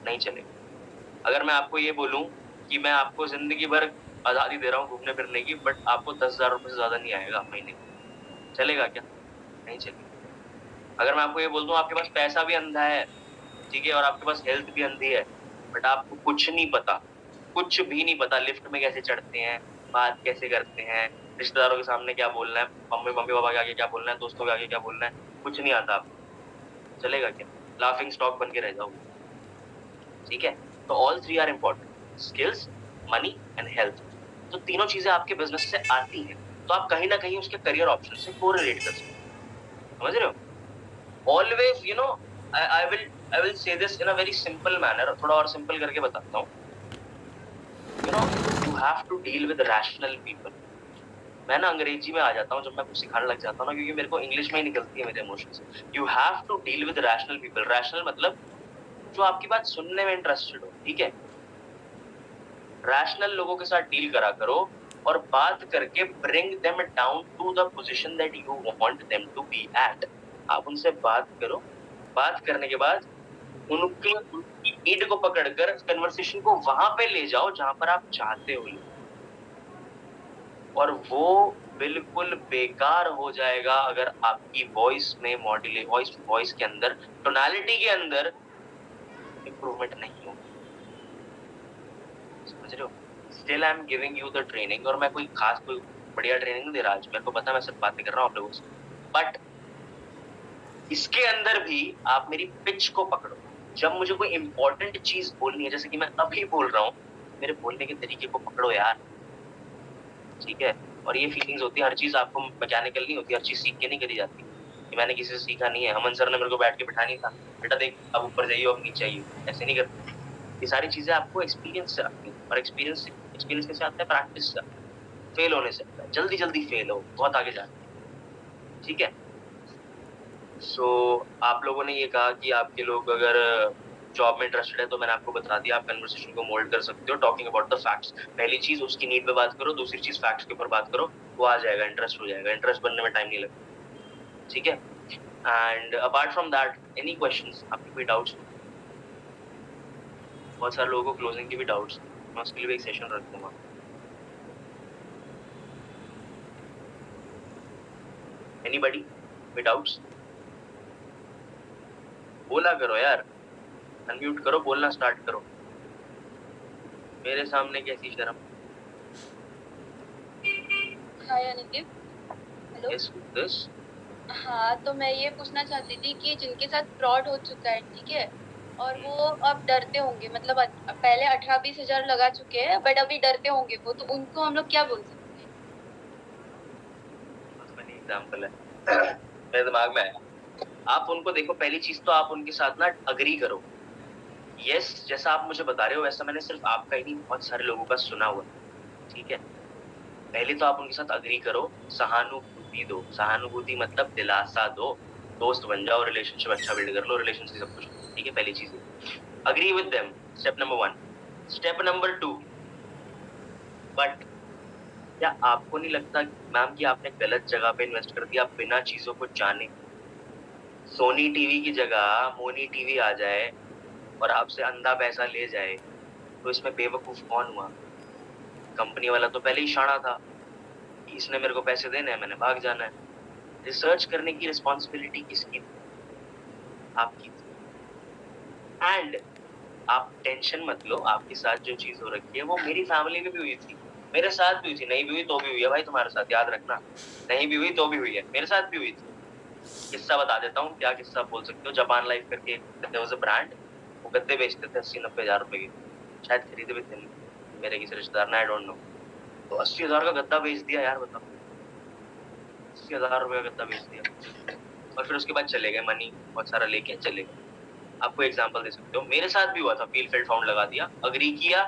नहीं चलेगा। अगर मैं आपको ये बोलूं कि मैं आपको जिंदगी भर आजादी दे रहा हूँ घूमने फिरने की, बट आपको 10,000 रुपए से ज्यादा नहीं आएगा महीने में, चलेगा क्या? नहीं चलेगा। अगर मैं आपको ये बोल दूं आपके पास पैसा भी अंधा है, ठीक है, और आपके पास हेल्थ भी अंधी है, बट आपको कुछ नहीं पता, कुछ भी नहीं पता, लिफ्ट में कैसे चढ़ते हैं, बात कैसे करते हैं, रिश्तेदारों के सामने क्या बोलना है, मम्मी पापा के आगे क्या बोलना है, दोस्तों के आगे क्या बोलना है, कुछ नहीं आता आपको, चलेगा क्या? लाफिंग स्टॉक बन के रह जाओगे, ठीक है। तो all 3 are important, skills, money and health. तो तीनों चीजें आपके बिजनेस से आती हैं, तो आप कहीं ना कहीं उसके करियर ऑप्शन से कोरिलेट कर सकते हो। समझ रहे हो? Always I will say this in a very simple manner, थोड़ा और सिंपल करके बताता हूँ। You have to deal with rational people. मैं ना अंग्रेजी में आ जाता हूँ जब मैं कुछ सिखाने लग जाता हूँ ना, क्योंकि मेरे को इंग्लिश में ही निकलती है मेरे emotions. You have to deal with rational people. Rational मतलब जो आपकी बात सुनने में इंटरेस्टेड हो, ठीक है। रैशनल लोगों के साथ डील करा करो और बात करके bring them down to the position that you want them to be at. आप उनसे बात करो, बात करने के बाद उनकी नीड को पकड़कर कन्वर्सेशन को वहां पे ले जाओ जहां पर आप चाहते हो, और वो बिल्कुल बेकार हो जाएगा अगर आपकी वॉइस में वॉइस के अंदर, टोनालिटी के अंदर इंप्रूवमेंट नहीं हो। समझ रहे हो? Still I am giving you the training, और मैं कोई खास कोई बढ़िया ट्रेनिंग नहीं दे रहा आज, मेरे को पता है मैं सिर्फ बातें कर रहा हूँ आप लोगों से, बट इसके अंदर भी आप मेरी पिच को पकड़ो। जब मुझे कोई इंपॉर्टेंट चीज बोलनी है, जैसे कि मैं अभी बोल रहा हूँ, मेरे बोलने के तरीके को पकड़ो यार, ठीक है। और ये फीलिंग्स होती है, हर चीज आपको मैकेनिकल नहीं होती, हर चीज सीख के नहीं करी जाती। कि मैंने किसी से सीखा नहीं है, अमन सर ने मेरे को बैठ के बिठा नहीं था, बेटा देख अब ऊपर जाइए अब नीचे आइए, ऐसे नहीं करते। ये सारी चीजें आपको एक्सपीरियंस से आती है, और एक्सपीरियंस कैसे आता है? प्रैक्टिस से। फेल होने से आता है, जल्दी फेल हो, बहुत आगे जाते हैं, ठीक है। सो आप लोगों ने ये कहा कि आपके लोग अगर जॉब में इंटरेस्टेड है, तो मैंने आपको बता दिया, आप कन्वर्सेशन को मोल्ड कर सकते हो टॉकिंग अबाउट द फैक्ट्स। पहली चीज उसकी नीड पे बात करो, दूसरी चीज फैक्ट्स के ऊपर बात करो, वो आ जाएगा, इंटरेस्ट हो जाएगा, इंटरेस्ट बनने में टाइम नहीं लगता, ठीक है। And apart from that any questions, आपके कोई डाउट्स? बहुत सारे लोगों को क्लोजिंग के भी डाउट्स, मैं उसके लिए भी एक सेशन रख दूंगा। Anybody with doubts? बोला करो यार, अनम्यूट करो, बोलना स्टार्ट करो, मेरे सामने कैसी शर्म। हाय अनिकेत, हेलो। Yes, this? हाँ, तो मैं ये पूछना चाहती थी कि जिनके साथ फ्रॉड हो चुका है, ठीक है, और वो अब डरते होंगे, मतलब पहले 18-20 हजार लगा चुके हैं, बट अभी डरते होंगे वो, तो उनको हम लोग क्या बोल सकते हैं? फनी एग्जांपल है मेरे दिमाग में आया। आप उनको देखो, पहली चीज तो आप उनके साथ ना अग्री करो। यस, जैसा आप मुझे बता रहे हो वैसा मैंने सिर्फ आपका ही नहीं बहुत सारे लोगों का सुना हुआ, ठीक है। पहले तो आप उनके साथ अग्री करो, सहानुभूति दो। सहानुभूति मतलब दिलासा दो, दोस्त बन जाओ, रिलेशनशिप अच्छा बिल्ड कर लो, रिलेशनशिप सब कुछ, ठीक है। पहली चीज agree with them, step number 1। Step number 2, but क्या आपको नहीं लगता मैम कि आपने गलत जगह पे इन्वेस्ट कर दिया बिना चीजों को जाने? सोनी टीवी की जगह मोनी टीवी आ जाए और आपसे अंधा पैसा ले जाए, तो इसमें बेवकूफ कौन हुआ? कंपनी वाला तो पहले ही शाना था, इसने मेरे को पैसे देने हैं, मैंने भाग जाना है। रिसर्च करने की रिस्पॉन्सिबिलिटी किसकी? आपकी। एंड आप टेंशन मत लो, आपके साथ जो चीज हो रखी है वो मेरी फैमिली में भी हुई थी, मेरे साथ भी हुई थी, नहीं भी हुई तो भी हुई है भाई तुम्हारे साथ, याद रखना, नहीं भी हुई तो भी हुई है, मेरे साथ भी हुई थी। किस्सा बता देता हूँ, क्या किस्सा बोल सकते हो। जापान लाइफ करके there was a brand, वो गद्दे बेचते थे 80-90 हजार रुपए के, शायद खरीदे भी थे मेरे किसी रिश्तेदार ने, आई डोंट नो। तो 80,000 का गद्दा बेच दिया यार, बताओ 80,000 रुपए का गद्दा बेच दिया, और फिर उसके बाद चले गए, मनी बहुत सारा लेके चले गए। आपको एग्जांपल दे सकते हो, मेरे साथ भी हुआ था, फील फेल्ट फाउंड लगा दिया, अग्री किया,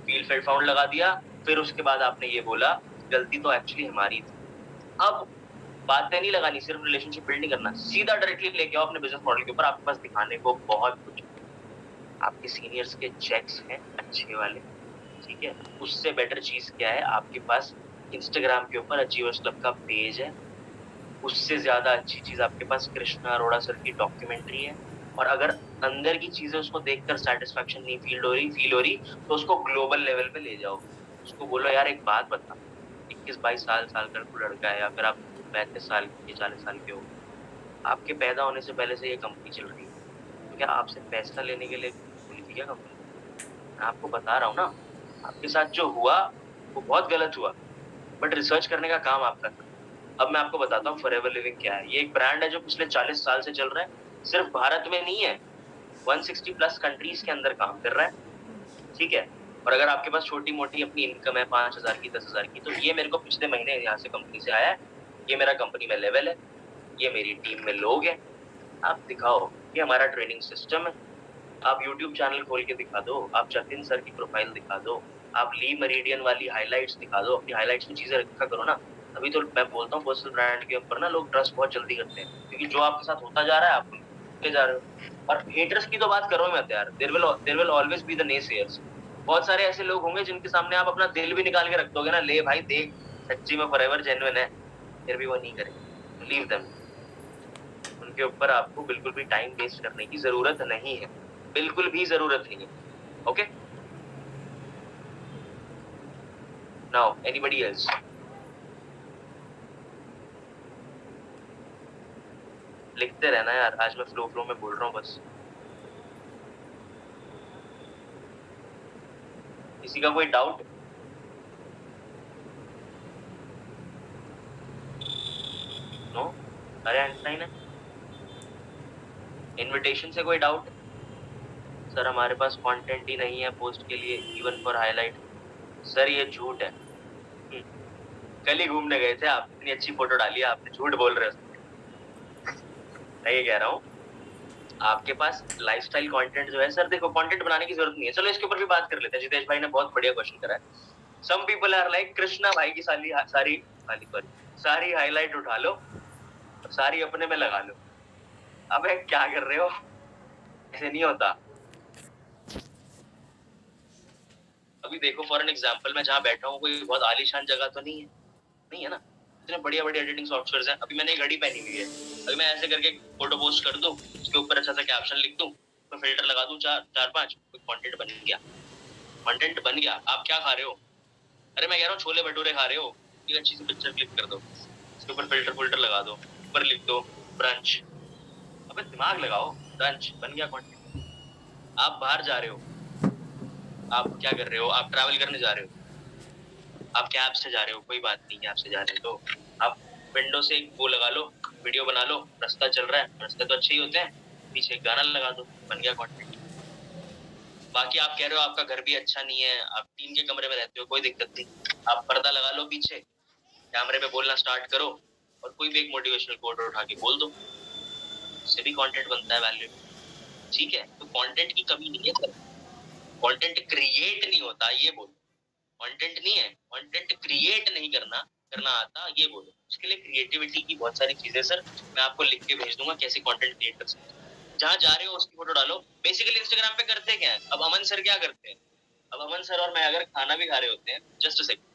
फील फेल्ट फाउंड लगा दिया, फिर उसके बाद आपने ये बोला गलती तो एक्चुअली हमारी थी। अब बातें नहीं लगानी, सिर्फ रिलेशनशिप बिल्ड नहीं करना, सीधा डायरेक्टली लेके आओ अपने बिजनेस मॉडल के ऊपर, आपके पास दिखाने को बहुत कुछ। आपके सीनियर्स के चेक्स हैं अच्छे वाले, ठीक है, उससे बेटर चीज क्या है, आपके पास इंस्टाग्राम के ऊपर अचीवर्स क्लब का पेज है, उससे ज्यादा अच्छी चीज आपके पास कृष्णा अरोड़ा सर की डॉक्यूमेंट्री है। और अगर अंदर की चीजें उसको देखकर सेटिस्फैक्शन नहीं फील हो रही तो उसको ग्लोबल लेवल पे ले जाओ, उसको बोलो यार एक बात बता, 21-22 साल का कोई लड़का है, या फिर आप 35 साल के 40 साल के हो, आपके पैदा होने से पहले से ये कंपनी चल रही है, तो क्या आपसे पैसा लेने के लिए खुली थी क्या कंपनी? मैं आपको बता रहा हूँ ना, आपके साथ जो हुआ वो बहुत गलत हुआ, बट रिसर्च करने का काम आपका था। अब मैं आपको बताता हूँ फॉरएवर लिविंग क्या है। ये एक ब्रांड है जो पिछले 40 साल से चल रहा है, सिर्फ भारत में नहीं है, 160 प्लस कंट्रीज के अंदर काम कर रहा है, ठीक है। और अगर आपके पास छोटी मोटी अपनी इनकम है 5,000 की 10,000 की, तो ये मेरे को पिछले महीने यहाँ से कंपनी से आया है, ये मेरा कंपनी में लेवल है, ये मेरी टीम में लोग हैं, आप दिखाओ, ये हमारा ट्रेनिंग सिस्टम है। आप यूट्यूब चैनल खोल के दिखा दो, आप जतिन सर की प्रोफाइल दिखा दो, आप ली मरीडियन वाली हाइलाइट्स दिखा दो, अपनी हाइलाइट्स में चीजें रखा करो ना। अभी तो मैं बोलता हूँ पर्सनल ब्रांड के ऊपर ना लोग ट्रस्ट बहुत जल्दी करते हैं, क्योंकि जो आपके साथ होता जा रहा है आप उनके जा रहे हो। और हेटर्स की तो बात करो मत यार, there will always be the naysayers. बहुत सारे ऐसे लोग होंगे जिनके सामने आप अपना दिल भी निकाल के रख दोगे ना, ले भाई देख सच्ची में फॉरएवर जेन्युइन है, फिर भी वो नहीं करेंगे, लीव देम। उनके ऊपर आपको बिल्कुल भी टाइम वेस्ट करने की जरूरत नहीं है, बिल्कुल भी जरूरत नहीं है। Okay, now anybody else? लिखते रहना यार, आज मैं फ्लो में बोल रहा हूँ बस। किसी का कोई डाउट? नो? अरे आइंस्टाइन है। इनविटेशन से कोई डाउट? सर हमारे पास कंटेंट ही नहीं है पोस्ट के लिए, इवन फॉर हाईलाइट। सर ये झूठ है, कल ही घूमने गए थे आप, इतनी अच्छी फोटो डाली, आपने झूठ बोल रहे हो। मैं ये कह रहा हूँ आपके पास लाइफस्टाइल कंटेंट जो है, सर देखो कंटेंट बनाने की जरूरत नहीं है, चलो इसके ऊपर भी बात कर लेते हैं। जितेश भाई ने बहुत बढ़िया क्वेश्चन करा है। Some people are like Krishna भाई की सारी हाईलाइट उठा लो और सारी अपने में लगा लो। अबे क्या कर रहे हो, ऐसे नहीं होता। अभी देखो फॉर एन एग्जांपल, मैं जहाँ बैठा हूँ कोई बहुत आलीशान जगह तो नहीं है ना, इतने बढ़िया एडिटिंग सॉफ्टवेयर्स हैं। अभी मैंने एक घड़ी पहनी हुई है, अभी मैं ऐसे करके फोटो पोस्ट कर दूं, उसके ऊपर अच्छा सा कैप्शन लिख दूं, मैं फिल्टर लगा दूं 4-5, कंटेंट बन गया। आप क्या खा रहे हो? अरे मैं कह रहा हूँ छोले भटूरे खा रहे हो, एक अच्छी सी पिक्चर क्लिक कर दो, उसके ऊपर फिल्टर लगा दो, ऊपर लिख दो ब्रंच। अबे दिमाग लगाओ, ब्रंच बन गया कंटेंट। आप बाहर जा रहे हो, आप क्या कर रहे हो, आप ट्रैवल करने जा रहे हो, आप कैब से जा रहे हो, कोई बात नहीं, कैब से जा रहे हो तो आप विंडो से वो लगा लो, वीडियो बना लो, रास्ता चल रहा है, रास्ते तो अच्छे ही होते हैं, पीछे एक गाना लगा दो, बन गया कंटेंट। बाकी आप कह रहे हो आपका घर भी अच्छा नहीं है, आप टीन के कमरे में रहते हो, कोई दिक्कत नहीं, आप पर्दा लगा लो पीछे, कैमरे पे बोलना स्टार्ट करो और कोई भी एक मोटिवेशनल कोट उठा के बोल दो, उससे भी कंटेंट बनता है वैल्यू। ठीक है, तो कंटेंट की कमी नहीं है सर, कंटेंट क्रिएट नहीं होता ये बोलो, कंटेंट नहीं है, कंटेंट क्रिएट नहीं करना आता ये बोलो। उसके लिए क्रिएटिविटी की बहुत सारी चीजें सर, मैं आपको लिख के भेज दूंगा कैसे कंटेंट क्रिएट कर सकते हैं। जहाँ जा रहे हो उसकी फोटो डालो। बेसिकली इंस्टाग्राम पे करते क्या है, अब अमन सर क्या करते हैं, अब अमन सर और मैं अगर खाना भी खा रहे होते हैं, जस्ट अ सेकंड,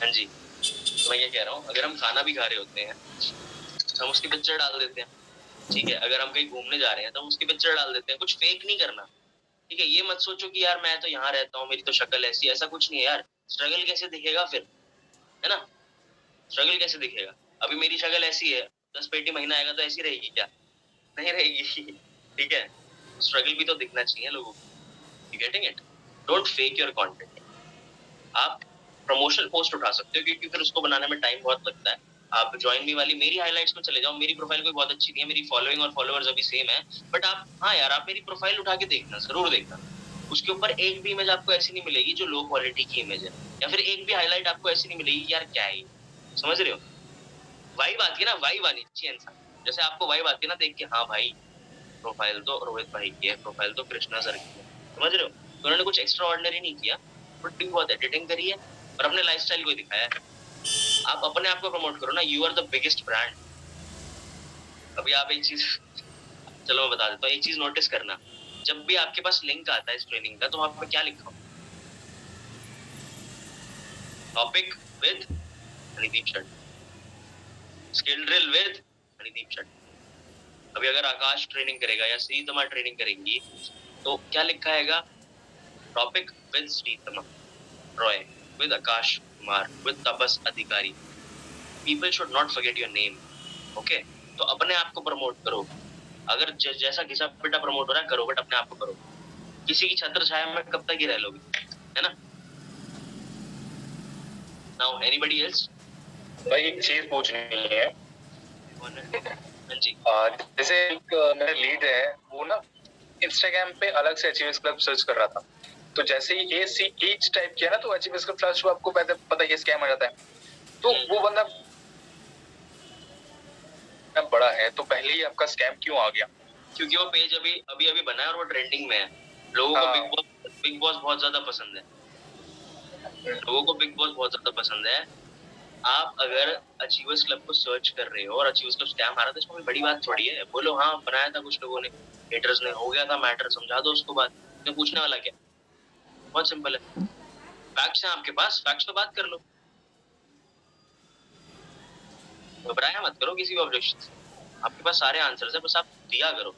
हाँ जी, तो मैं ये कह रहा हूँ अगर हम खाना भी खा रहे होते हैं हम उसकी पिक्चर डाल देते हैं, ठीक है। अगर हम कहीं घूमने जा रहे हैं तो हम उसकी पिक्चर डाल देते हैं, कुछ फेक नहीं करना, ठीक है। ये मत सोचो कि यार मैं तो यहाँ रहता हूँ, मेरी तो शक्ल ऐसी, ऐसा कुछ नहीं है यार। स्ट्रगल कैसे दिखेगा फिर, है ना, स्ट्रगल कैसे दिखेगा? अभी मेरी शक्ल ऐसी है, 10 पेटी महीना आएगा तो ऐसी रहेगी क्या? नहीं रहेगी। ठीक है, स्ट्रगल भी तो दिखना चाहिए लोगों को। You getting it? Don't fake your content. आप प्रमोशनल पोस्ट उठा सकते हो क्योंकि फिर उसको बनाने में टाइम बहुत लगता है। आप ज्वाइन मी वाली मेरी हाइलाइट्स में चले जाओ, मेरी प्रोफाइल कोई बहुत अच्छी नहीं है, मेरी फॉलोइंग और फॉलोअर्स अभी सेम है, बट आप हाँ यार आप मेरी प्रोफाइल उठा के देखना, जरूर देखना। उसके ऊपर एक भी इमेज आपको ऐसी नहीं मिलेगी जो लो क्वालिटी की इमेज है, या फिर एक भी हाईलाइट आपको ऐसी नहीं मिलेगी कि यार क्या है ये। समझ रहे हो? वाइब आती है ना, वाइब आनी चाहिए इंसान। जैसे आपको वाइब आती है ना देख के, हाँ भाई प्रोफाइल तो रोहित भाई की है, प्रोफाइल तो कृष्णा सर की है। समझ रहे हो? तो उन्होंने कुछ एक्स्ट्रा ऑर्डिनरी नहीं किया, बट बहुत एडिटिंग करी है और अपने लाइफस्टाइल को दिखाया है। आप अपने आप को प्रमोट करो ना, you are the biggest brand. अभी आप एक चीज, चलो मैं बता देता हूँ, एक चीज नोटिस करना, जब भी आपके पास लिंक आता है इस ट्रेनिंग का, तो वहां पे क्या लिखा हो? Topic with Honeydeep Sharma, skill drill with Honeydeep Sharma. अभी अगर आकाश ट्रेनिंग करेगा या श्रीतमा ट्रेनिंग करेंगी तो क्या लिखा हैगा? Topic with Sreetama Roy, with Akash Kumar, with Tapas Adhikari. People should not forget your name. Okay, तो अपने आप को प्रमोट करो। अगर जैसा घिसा पिटा प्रमोट हो रहा है करो, बट अपने आप को करो। किसी की छत्र छाया में कब तक ही रह लोगे, है ना? Now anybody else? भाई एक चीज पूछनी है। हाँ जी। जैसे एक मेरा लीड है, वो ना इंस्टाग्राम पे अलग से अचीवर्स क्लब सर्च कर रहा था, तो जैसे ही एच टाइप किया ना तो अचीवर्स क्लब फ्लैश हुआ, आपको पता है स्कैम आ जाता है। तो वो बंदा बड़ा है, तो पहले ही आपका स्कैम क्यों आ गया? क्योंकि वो पेज अभी बना है और वो ट्रेंडिंग में है। लोगों को बिग बॉस बहुत ज्यादा पसंद है। लोगों को बिग बॉस बहुत ज्यादा पसंद है। आप अगर अचीवर्स क्लब को सर्च कर रहे हो और अचीवर्स क्लब स्कैम आ रहा था, इसमें कोई बड़ी बात थोड़ी है। बोलो हाँ बनाया था कुछ लोगों ने, हेटर्स ने, हो गया था मैटर, समझा दो उसको बात। तो पूछने वाला क्या? बहुत सिंपल है। फैक्ट्स हैं आपके पास, फैक्ट्स पे बात कर लो, घबराया मत करो किसी भी ऑब्जेक्शन से। आपके पास सारे आंसर्स है, बस आप दिया करो।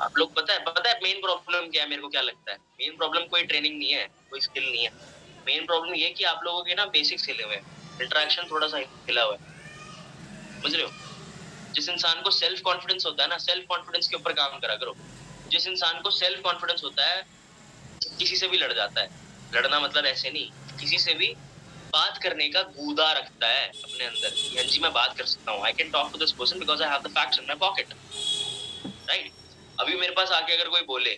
आप लोग पता है मेन प्रॉब्लम क्या है? मेरे को क्या लगता है मेन प्रॉब्लम कोई ट्रेनिंग नहीं है, कोई स्किल नहीं है। मेन प्रॉब्लम ये कि आप लोगों के ना बेसिक्स हिले हुए हैं, इंटरेक्शन थोड़ा सा हिला हुआ है। समझ रहे हो? जिस इंसान को सेल्फ कॉन्फिडेंस होता है ना, सेल्फ कॉन्फिडेंस के ऊपर काम करा करो। जिस इंसान को सेल्फ कॉन्फिडेंस होता है किसी से भी लड़ जाता है। लड़ना मतलब ऐसे नहीं, किसी से भी बात करने का गूदा रखता है अपने अंदर। हाँ जी मैं बात कर सकता हूँ, I can talk to this person because I have the facts in my pocket, right? अभी मेरे पास आके अगर कोई बोले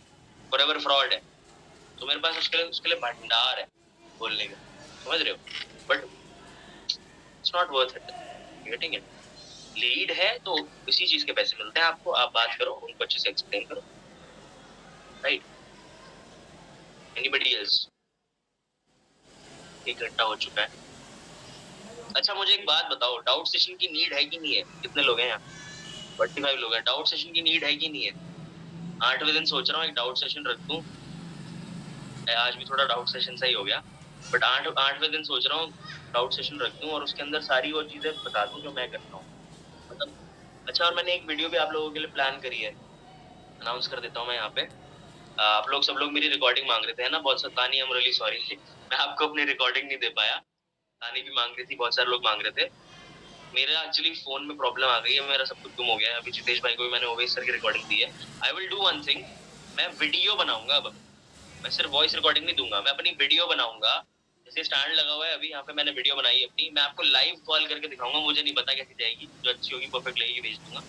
फॉरएवर फ्रॉड है, तो मेरे पास उसके लिए भंडार है बोलने का। समझ रहे हो? But it's not worth it. Getting it? Lead है तो इसी चीज के पैसे मिलते हैं आपको। आप बात करो, उनको अच्छे से एक्सप्लेन करो, राइट? Anybody else? 1 घंटा हो चुका है। अच्छा मुझे एक बात बताओ, डाउट सेशन की नीड है कि नहीं है? कितने लोग हैं यहाँ? 45 लोग हैं। डाउट सेशन की नीड है कि नहीं है? 8वें दिन सोच रहा हूँ एक डाउट सेशन रख दूं। आज भी थोड़ा डाउट सेशन सा ही हो गया, बट 8वें दिन सोच रहा हूँ डाउट सेशन रख दूं और उसके अंदर सारी वो चीजें बता दूं जो मैं करता हूँ, मतलब। अच्छा, और मैंने एक वीडियो भी आप लोगों के लिए प्लान करी है, अनाउंस कर देता हूँ मैं यहाँ पे। आप लोग सब लोग मेरी रिकॉर्डिंग मांग रहे थे, है ना? बहुत सारी। तानी, आई एम रियली सॉरी मैं आपको अपनी रिकॉर्डिंग नहीं दे पाया। तानी भी मांग रही थी, बहुत सारे लोग मांग रहे थे। मेरा एक्चुअली फोन में प्रॉब्लम आ गई है, मेरा सब कुछ गुम हो गया है। अभी जितेश भाई को भी मैंने ओवेस सर की रिकॉर्डिंग दी है। I will do one thing, मैं वीडियो बनाऊंगा। अब मैं सिर्फ वॉइस रिकॉर्डिंग नहीं दूंगा, मैं अपनी वीडियो बनाऊंगा। जैसे स्टैंड लगा हुआ है अभी यहाँ पे, मैंने वीडियो बनाई है अपनी, मैं आपको लाइव कॉल करके दिखाऊंगा। मुझे नहीं पता कैसी जाएगी, जो अच्छी होगी परफेक्ट लगेगी भेज दूंगा।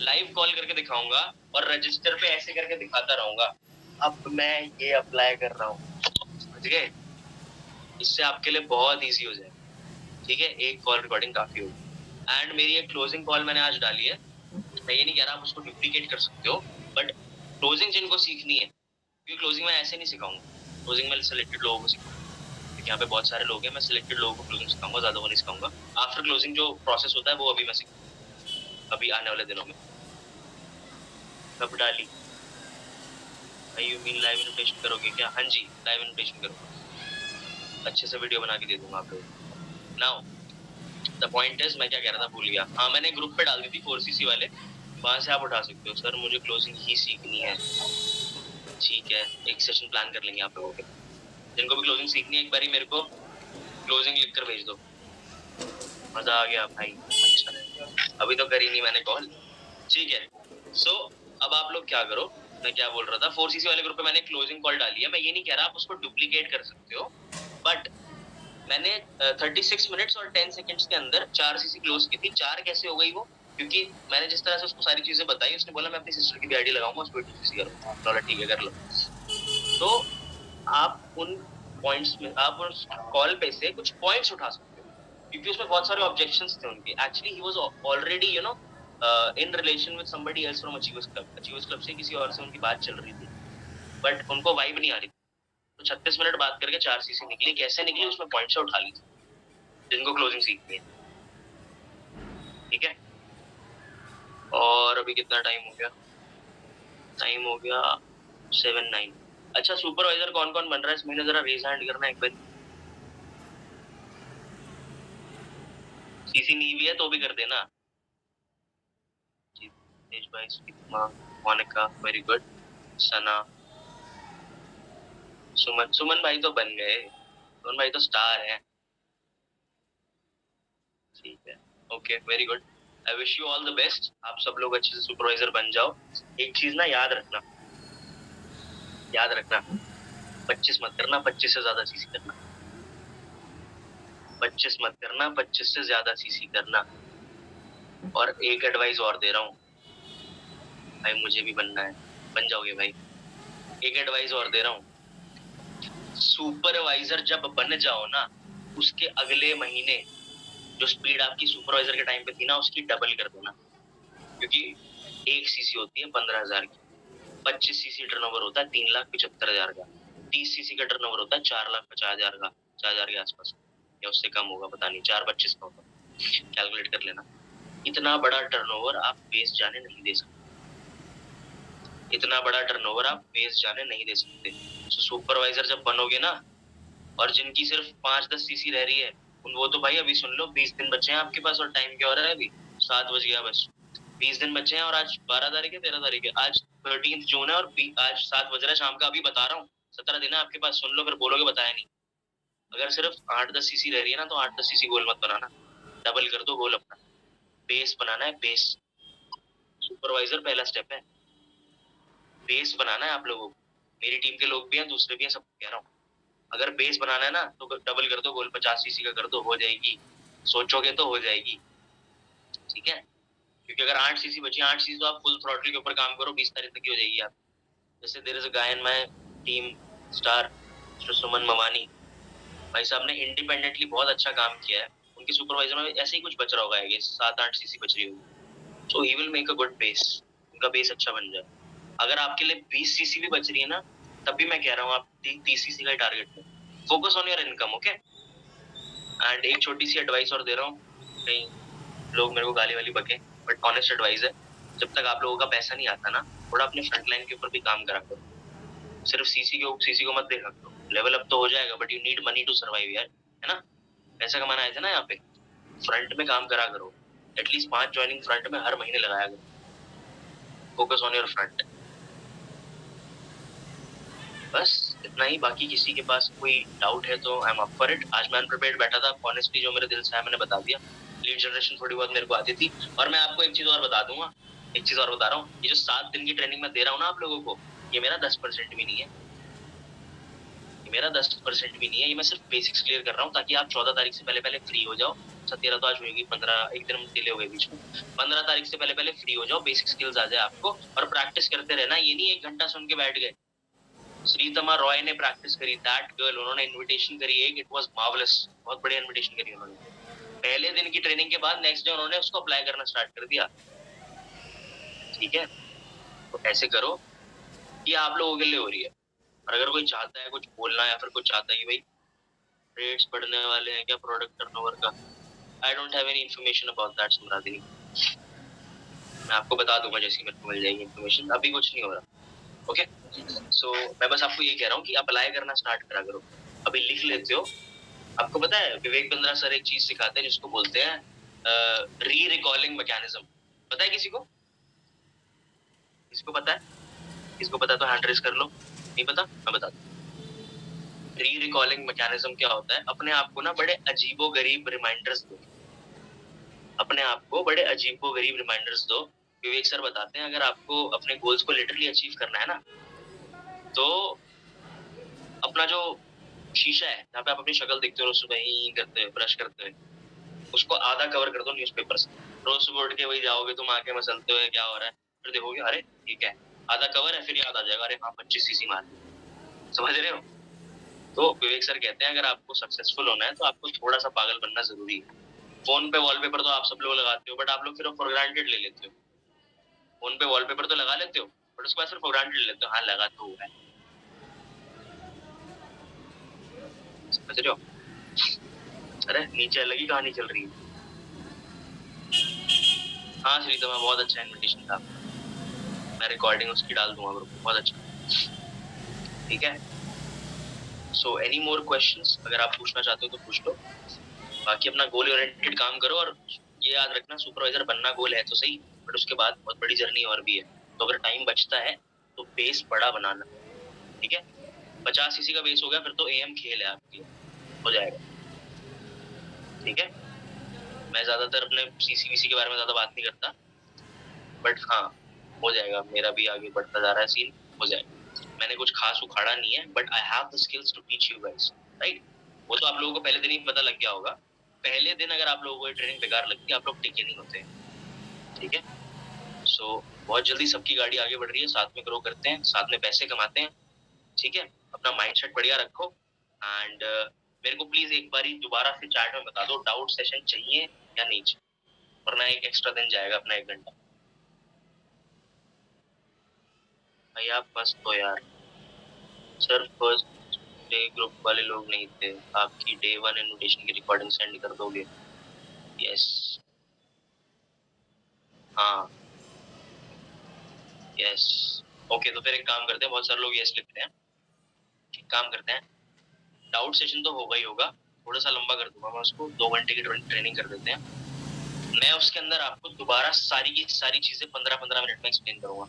लाइव कॉल करके दिखाऊंगा और रजिस्टर पे ऐसे करके दिखाता रहूंगा, अब मैं ये अप्लाई कर रहा हूँ। समझ गए? इससे आपके लिए बहुत ईजी हो जाए। ठीक है, एक कॉल रिकॉर्डिंग काफी होगी। एंड मेरी एक क्लोजिंग कॉल मैंने आज डाली है। मैं ये नहीं कह रहा आप उसको डुप्लीकेट कर सकते हो, बट क्लोजिंग जिनको सीखनी है, क्योंकि क्लोजिंग मैं ऐसे नहीं सिखाऊंगा, क्लोजिंग मैं सिलेक्टेड लोगों को सिखाऊंगा। क्योंकि यहाँ पे बहुत सारे लोग हैं, मैं सिलेक्टेड लोगों को क्लोजिंग सिखाऊंगा, ज्यादा को नहीं सिखाऊंगा। आफ्टर क्लोजिंग जो प्रोसेस होता है वो अभी मैं सिखाऊंगा, अभी आने वाले दिनों में। कब डाली? यू मीन लाइव इन्विटेशन करोगे क्या? हाँ जी, लाइव इन्विटेशन करूंगा, अच्छे से वीडियो बना के दे दूंगा आप लोगों। नाउ द पॉइंट इज, मैं क्या कह रहा था भूल गया। हाँ, मैंने ग्रुप पे डाल दी थी 4cc वाले, वहां से आप उठा सकते हो। सर मुझे क्लोजिंग ही सीखनी है। ठीक है, एक सेशन प्लान कर लेंगे आप लोगों के। जिनको भी क्लोजिंग सीखनी है एक बारी मेरे को क्लोजिंग लिख कर भेज दो। मजा आ गया भाई। अभी तो करी नहीं मैंने कॉल, ठीक है। सो अब आप लोग क्या करो, मैं क्या बोल रहा था, 4cc वाले ग्रुप पे मैंने क्लोजिंग कॉल डाली है। मैं ये नहीं कह रहा आप उसको डुप्लीकेट कर सकते हो, बट मैंने 36 मिनट्स और 10 सेकंड्स के अंदर 4cc क्लोज की थी। 4 कैसे हो गई वो, क्योंकि मैंने जिस तरह से उसको सारी चीजें बताई, उसने बोला मैं अपनी सिस्टर की भी आईडी लगाऊंगा, उसको 2cc करूंगा। बोला ठीक है कर लो। तो आप उन पॉइंट्स में, आप उस कॉल पे से कुछ पॉइंट्स उठा सकते हो, क्योंकि उसमें बहुत सारे ऑब्जेक्शंस थे उनके। Actually he was already you know in relation with somebody else from achievers club. Achievers club से किसी और से उनकी बात चल रही थी, बट उनको वाइब नहीं आ रही। तो 36 मिनट बात करके 4cc निकली। कैसे निकली, उसमें पॉइंट्स उठा ली जिनको क्लोजिंग सीखनी है, ठीक है। और अभी कितना टाइम हो गया, टाइम हो गया 7:09। अच्छा, सुपरवाइजर कौन कौन बन रहा है इस महीने, जरा रेज हैंड करना एक बार। सीसी नहीं भी है तो भी कर देना। तेज भाई, मोनिका, वेरी गुड। सना, सुमन, सुमन भाई तो बन गए, सुमन भाई तो स्टार है, ठीक है, okay, very good. I wish you all the best. आप सब लोग अच्छे से सुपरवाइजर बन जाओ। एक चीज ना याद रखना, याद रखना, 25 मत करना, 25 से ज्यादा सीसी करना। 25 मत करना, 25 से ज्यादा सीसी करना। और एक एडवाइस और दे रहा हूँ भाई, मुझे भी बनना है, बन जाओगे भाई। एक एडवाइस और दे रहा हूँ, सुपरवाइजर जब बन जाओ ना, उसके अगले महीने जो स्पीड आपकी सुपरवाइजर के टाइम पे थी ना, उसकी डबल कर दो ना, क्योंकि एक सीसी होती है 15,000 की, 25 सीसी टर्नओवर होता है 3,75,000 का, 30 सीसी का टर्नओवर होता है 4,50,000 का, 4,000 के आसपास या उससे कम होगा, पता नहीं, 4,25 का होगा, कैलकुलेट कर लेना। इतना बड़ा टर्नओवर आप बेस जाने नहीं दे सकते, इतना बड़ा टर्नओवर आप बेस जाने नहीं दे सकते। तो सुपरवाइजर जब बनोगे ना, और जिनकी सिर्फ 5-10 सीसी रह रही है, वो तो भाई अभी सुन लो, 20 दिन बचे हैं आपके पास, और टाइम क्या हो रहा है अभी, 7 बज गया बस। 20 दिन बचे हैं, और आज 12 तारीख है, 13 तारीख है, आज 13 जून है, और आज 7 बज रहा है शाम का, अभी बता रहा हूँ, 17 दिन है आपके पास। सुन लो, फिर बोलोगे बताया नहीं। अगर सिर्फ 8-10 सीसी रह रही है ना, तो 8-10 सीसी गोल मत बनाना, डबल कर दो गोल अपना। बेस बनाना है, बेस। सुपरवाइजर पहला स्टेप है, बेस बनाना है आप लोगों को। मेरी टीम के लोग भी हैं, दूसरे भी हैं, सब कह रहा हूँ, अगर बेस बनाना है ना, तो डबल कर दो गोल, 50 सीसी का कर दो, हो जाएगी। सोचोगे तो हो जाएगी, ठीक है। क्योंकि अगर 8 सीसी बची, 8 सीसी तो आप फुल थ्रॉटल के ऊपर काम करो, 20 तारीख तक ही हो जाएगी आप। जैसे there is a guy in my team star, Suman Mavani भाई साहब ने इंडिपेंडेंटली बहुत अच्छा काम किया है। उनके सुपरवाइजर में ऐसे ही कुछ बच रहा होगा, ये 7-8 सीसी बच रही होगी, so he will make a good base, उनका बेस अच्छा बन जाए। अगर आपके लिए 20 सीसी भी बच रही है ना, तब भी मैं कह रहा हूँ आप 30 सीसी का target low, focus on your income, okay. And एक छोटी सी एडवाइस और दे रहा हूँ, कहीं लोग मेरे को गाली वाली बके, बट ऑनेस्ट एडवाइस है, जब तक आप लोगों का पैसा नहीं आता ना, थोड़ा अपने फ्रंट लाइन के ऊपर भी काम करा करो। सिर्फ सीसी को मत देखा करो, लेवल अप तो हो जाएगा, but you need money to survive यार, है ना। पैसा कमाना आए थे ना यहाँ पे, फ्रंट में काम करा करो, एटलीस्ट 5 ज्वाइनिंग फ्रंट में हर महीने लगाया करो। फोकस ऑन योर फ्रंट, बस इतना ही। बाकी किसी के पास कोई डाउट है तो I am up for it. आज मैं अनप्रिपेयर्ड बैठा था, ऑनेस्टली जो मेरे दिल से है मैंने बता दिया। लीड जनरेशन थोड़ी बहुत मेरे को आती थी। और मैं आपको एक चीज और बता दूंगा, एक चीज और बता रहा हूँ, ये जो 7 दिन की ट्रेनिंग मैं दे रहा हूँ ना आप लोगों को, ये मेरा 10% भी नहीं है, ये मेरा 10% भी नहीं है, ये मैं सिर्फ बेसिक्स क्लियर कर रहा हूँ, ताकि आप 14 तारीख से पहले पहले फ्री हो जाओ। 17 तो आज होगी, 15 एक दिन डिले हो गए बीच में, 15 तारीख से पहले पहले फ्री हो जाओ, बेसिक स्किल्स आ जाए आपको, और प्रैक्टिस करते रहना। ये नहीं 1 घंटा सुन के बैठ गए। श्रीतमा रॉय ने प्रैक्टिस करी, दैट गर्ल, उन्होंने इनविटेशन करी एक, इट वाज मार्वेलस, बहुत बढ़िया इनविटेशन करी उन्होंने। पहले दिन की ट्रेनिंग के बाद नेक्स्ट डे उन्होंने उसको अप्लाई करना स्टार्ट कर दिया, ठीक है। तो ऐसे करो कि आप लोगों के लिए हो रही है। और अगर कोई चाहता है कुछ बोलना, या फिर कुछ चाहता है कि भाई रेट्स बढ़ने वाले हैं क्या प्रोडक्ट टर्नओवर का, I don't have any information about that Samaradini, मैं आपको बता दूंगा जैसे मेरे को मिल जाएगी इन्फॉर्मेशन, अभी कुछ नहीं हो रहा, ओके। सो मैं बस आपको ये कह रहा हूँ कि अप्लाई करना स्टार्ट करा करो, अभी लिख लेते हो। आपको पता है विवेक बिंद्रा सर एक चीज सिखाते हैं जिसको बोलते हैं री रिकॉलिंग मैकेनिज्म, पता है किसी को? किसको पता है? किसको पता है तो हैंड रेज कर लो, नहीं पता मैं बता दूं। री रिकॉलिंग मैकेनिज्म क्या होता है, अपने आप को ना बड़े अजीबो गरीब रिमाइंडर्स दो, अपने आप को बड़े अजीबोगरीब रिमाइंडर्स दो। विवेक सर बताते हैं अगर आपको अपने गोल्स को लिटरली अचीव करना है ना, तो अपना जो शीशा है जहाँ पे आप अपनी शक्ल देखते हो रोज सुबह ही करते हुए, ब्रश करते हुए, उसको आधा कवर कर दो न्यूज़पेपर से। रोज सुबह उठ के वही जाओगे तुम, आंखें मसलते हुए क्या हो रहा है, फिर देखोगे अरे ठीक है आधा कवर है, फिर याद आ जाएगा अरे हाँ 25 सीसी मार ली। समझ रहे हो? तो विवेक सर कहते हैं अगर आपको सक्सेसफुल होना है तो आपको थोड़ा सा पागल बनना जरूरी है। फोन पे वॉलपेपर तो आप सब लोग लगाते हो, बट आप लोग फिर फॉर ग्रांटेड ले लेते हो। फोन पे वॉलपेपर तो लगा लेते हो, बट उसके बाद फिर फॉर ग्रांटेड ले लेते हो, हाँ लगा तो हुआ है। समझ रहे हो? अरे नीचे अलग ही कहानी चल रही है। हाँ श्रीतम, बहुत अच्छा इन्विटेशन था, मैं रिकॉर्डिंग उसकी डाल दूंगा ग्रुप में, बहुत अच्छा। ठीक है, सो एनी मोर क्वेश्चंस अगर आप पूछना चाहते हो तो पूछ लो। बाकी अपना गोल ओरिएंटेड काम करो, और ये याद रखना सुपरवाइजर बनना गोल है तो सही, बट उसके बाद बहुत बड़ी जर्नी और भी है। तो अगर टाइम बचता है तो बेस बड़ा बनाना, ठीक है? 50 सीसी का बेस हो गया फिर तो एएम खेल है आपकी, हो जाएगा। ठीक है, मैं ज्यादातर अपने सीसी के बारे में ज्यादा बात नहीं करता, बट हाँ हो जाएगा, मेरा भी आगे बढ़ता जा रहा है सीन, हो जाएगा। मैंने कुछ खास उखाड़ा नहीं है, but I have the skills to teach you guys, right? वो तो आप लोगों को पहले दिन ही पता लग गया होगा। पहले दिन अगर आप लोगों को ये ट्रेनिंग बेकार लगती है, आप लोग टिके नहीं होते। ठीक है, सो बहुत जल्दी सबकी गाड़ी आगे बढ़ रही है, साथ में ग्रो करते हैं, साथ में पैसे कमाते हैं। ठीक है, अपना माइंडसेट बढ़िया रखो, एंड मेरे को प्लीज एक बारी दोबारा से चैट में बता दो डाउट सेशन चाहिए या नहीं चाहिए, वरना एक एक्स्ट्रा दिन जाएगा अपना 1 घंटा। भैया बस तो यार सर, फर्स्ट डे ग्रुप वाले लोग नहीं थे, आपकी डे 1 इनविटेशन की रिकॉर्डिंग सेंड कर दोगे? यस, हाँ यस, ओके। तो फिर एक काम करते हैं, बहुत सारे लोग यस लिखते हैं, एक काम करते हैं, डाउट सेशन तो होगा ही होगा, थोड़ा सा लंबा कर दूंगा मैं उसको, 2 घंटे की ट्रेनिंग कर देते हैं। मैं उसके अंदर आपको दोबारा सारी की सारी चीजें 15-15 मिनट में एक्सप्लेन करूंगा।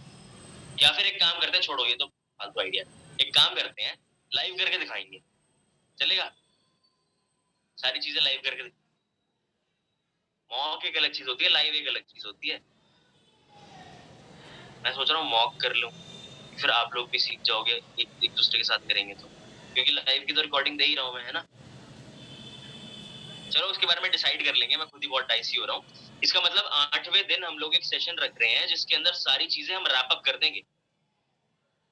या फिर एक काम करते हैं, छोड़ो ये तो फालतू आइडिया, एक काम करते हैं लाइव करके दिखाएंगे, चलेगा? सारी चीजें लाइव करके मॉक एक अलग चीज होती है, लाइव एक अलग चीज होती है। मैं सोच रहा हूँ मॉक कर लूं, फिर आप लोग भी सीख जाओगे, एक दूसरे के साथ करेंगे तो, क्योंकि लाइव की तो रिकॉर्डिंग दे ही रहा हूँ मैं, है ना? चलो उसके बारे में डिसाइड कर लेंगे, मैं खुद ही बहुत डाइसी हो रहा हूँ। इसका मतलब 8वें दिन हम लोग एक सेशन रख रहे हैं जिसके अंदर सारी चीजें हम रैप अप कर देंगे।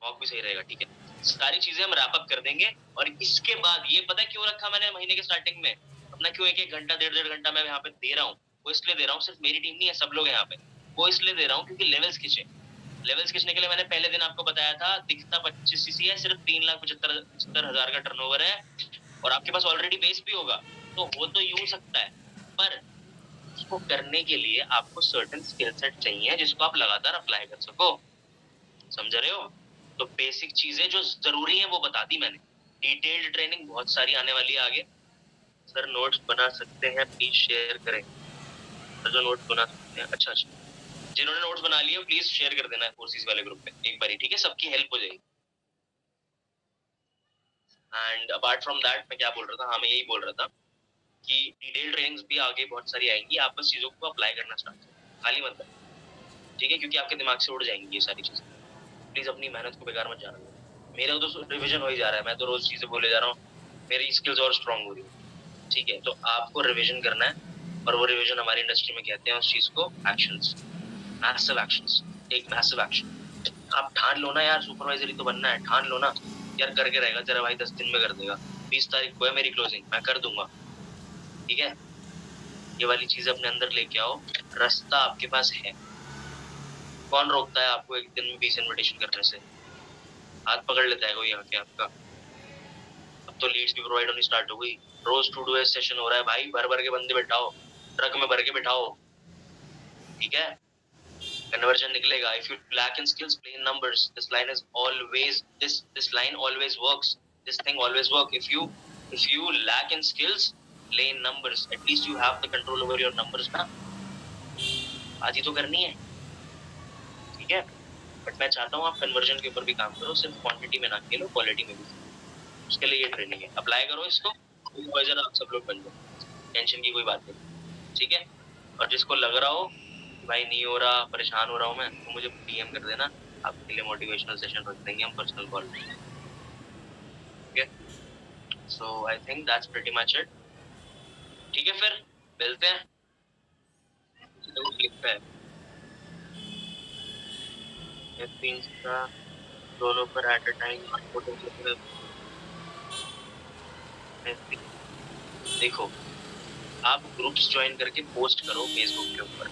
मॉक भी सही रहेगा, ठीक है? सारी चीजें हम रैप अप कर देंगे, और इसके बाद ये पता है क्यों रखा मैंने महीने के स्टार्टिंग में अपना, क्यों 1-1 घंटा 1.5 घंटा मैं यहाँ पे दे रहा हूँ, वो इसलिए दे रहा हूँ, सिर्फ मेरी टीम नहीं है, सब लोग यहाँ पे, वो इसलिए दे रहा हूँ क्योंकि लेवल्स खींचे। लेवल्स खींचने के लिए मैंने पहले दिन आपको बताया था, दिखता 25 सीसी है, सिर्फ 3,75,000 का टर्नओवर है, और आपके पास ऑलरेडी बेस भी होगा, तो वो तो यूं सकता है, पर उसको करने के लिए आपको सर्टेन स्किल सेट चाहिए जिसको आप लगातार अप्लाई कर सको। समझ रहे हो? तो बेसिक चीजें जो जरूरी हैं वो बता दी मैंने। डिटेल्ड ट्रेनिंग बहुत सारी आने वाली है आगे। सर नोट्स बना सकते हैं, प्लीज शेयर करें। सर जो नोट्स बना सकते हैं, अच्छा अच्छा, जिन्होंने नोट्स बना लिए प्लीज शेयर कर देना कोर्सेज वाले ग्रुप में एक बारी, ठीक है? सबकी हेल्प हो जाएगी। एंड अपार्ट फ्रॉम दैट मैं क्या बोल रहा था, हाँ मैं यही बोल रहा था कि डिटेल ट्रेनिंग्स भी आगे बहुत सारी आएंगी, आप बस चीजों को अप्लाई करना स्टार्ट करो, खाली मत करो, ठीक है? क्योंकि आपके दिमाग से उड़ जाएंगी ये सारी चीजें। प्लीज अपनी मेहनत को बेकार मत जाना। मेरा तो रिवीजन हो ही जा रहा है, मैं तो रोज चीजें बोले जा रहा हूँ, मेरी स्किल्स और स्ट्रांग हो रही है, ठीक है? तो आपको रिवीजन करना है, और वो रिवीजन हमारी इंडस्ट्री में कहते हैं उस चीज को एक्शंस, मैसिव एक्शंस, एक मैसिव एक्शन। आप ठान लो ना यार, सुपरवाइजर ही तो बनना है, ठान लो ना यार, करके रहेगा तेरा भाई, 10 दिन में कर देगा, 20 तारीख को है मेरी क्लोजिंग, मैं कर दूंगा, ठीक है? ये वाली चीज अपने अंदर लेके आओ, रास्ता आपके पास है। कौन रोकता है आपको एक दिन में 20 इन्विटेशन करने से? हाथ पकड़ लेता है कोई आके आपका? अब तो लीड्स भी प्रोवाइड होनी स्टार्ट हो गई, रोज टू डू सेशन हो रहा है भाई, भर भर के बंदे बैठाओ, ट्रक में भर के बैठाओ, ठीक है? कन्वर्जन निकलेगा। If you lack in skills, play in numbers. This line is always this line always works. This thing always work. If you lack in skills, play in numbers. At least you have the control over your numbers ना। आज ही तो करनी है, ठीक है? But मैं चाहता हूँ आप कन्वर्जन के ऊपर भी काम करो, सिर्फ क्वांटिटी में ना खेलो, क्वालिटी में भी। उसके लिए ये ट्रेनिंग है, अप्लाई करो इसको, सुपरवाइजर आप सब लोग बन जाओ, टेंशन की कोई बात नहीं, ठीक है? और जिसको लग रहा हो भाई नहीं हो रहा, परेशान हो रहा हूँ मैं, तो मुझे डीएम कर देना, आपके लिए मोटिवेशनल सेशन रख देंगे हम personal call. Okay, so I think that's pretty much it. ठीक है, फिर मिलते हैं। तो लिखता है इंस्टा दोनों पर एट अ टाइम फोटो। देखो, आप ग्रुप्स ज्वाइन करके पोस्ट करो फेसबुक के ऊपर,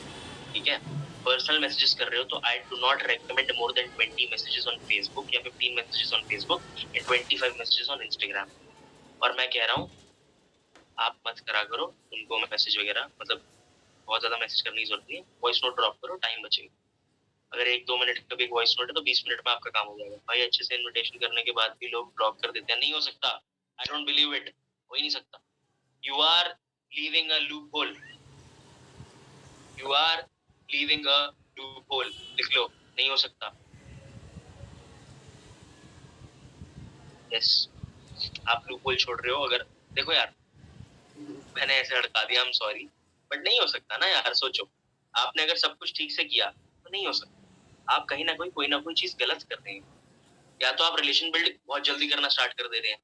ठीक है। पर्सनल मैसेजेस कर रहे हो तो I do not recommend more than 20 messages on Facebook या 15 messages on Facebook and 25 messages on Instagram. और मैं कह रहा हूँ आप मत करा करो उनको मैसेज वगैरह, मतलब बहुत ज्यादा मैसेज करने की जरूरत नहीं है। वॉइस नोट ड्रॉप करो, टाइम बचेगा। अगर 1-2 मिनट का भी वॉइस नोट है तो 20 मिनट में आपका काम हो जाएगा। भाई अच्छे से इन्विटेशन करने के बाद भी लोग ब्लॉक कर देते हैं, नहीं हो सकता। आई डोंट बिलीव इट, हो ही नहीं सकता। You are leaving a loophole, you are leaving a loophole. लिख लो, नहीं हो सकता। यस, आप लूप होल छोड़ रहे हो। अगर देखो यार, मैंने ऐसे अड़का दिया, आई एम सॉरी, बट नहीं हो सकता ना यार। सोचो, आपने अगर सब कुछ ठीक से किया तो नहीं हो सकता। आप कहीं ना कोई ना कोई चीज गलत कर रहे हैं। या तो आप रिलेशन बिल्ड बहुत जल्दी करना स्टार्ट कर दे रहे हैं,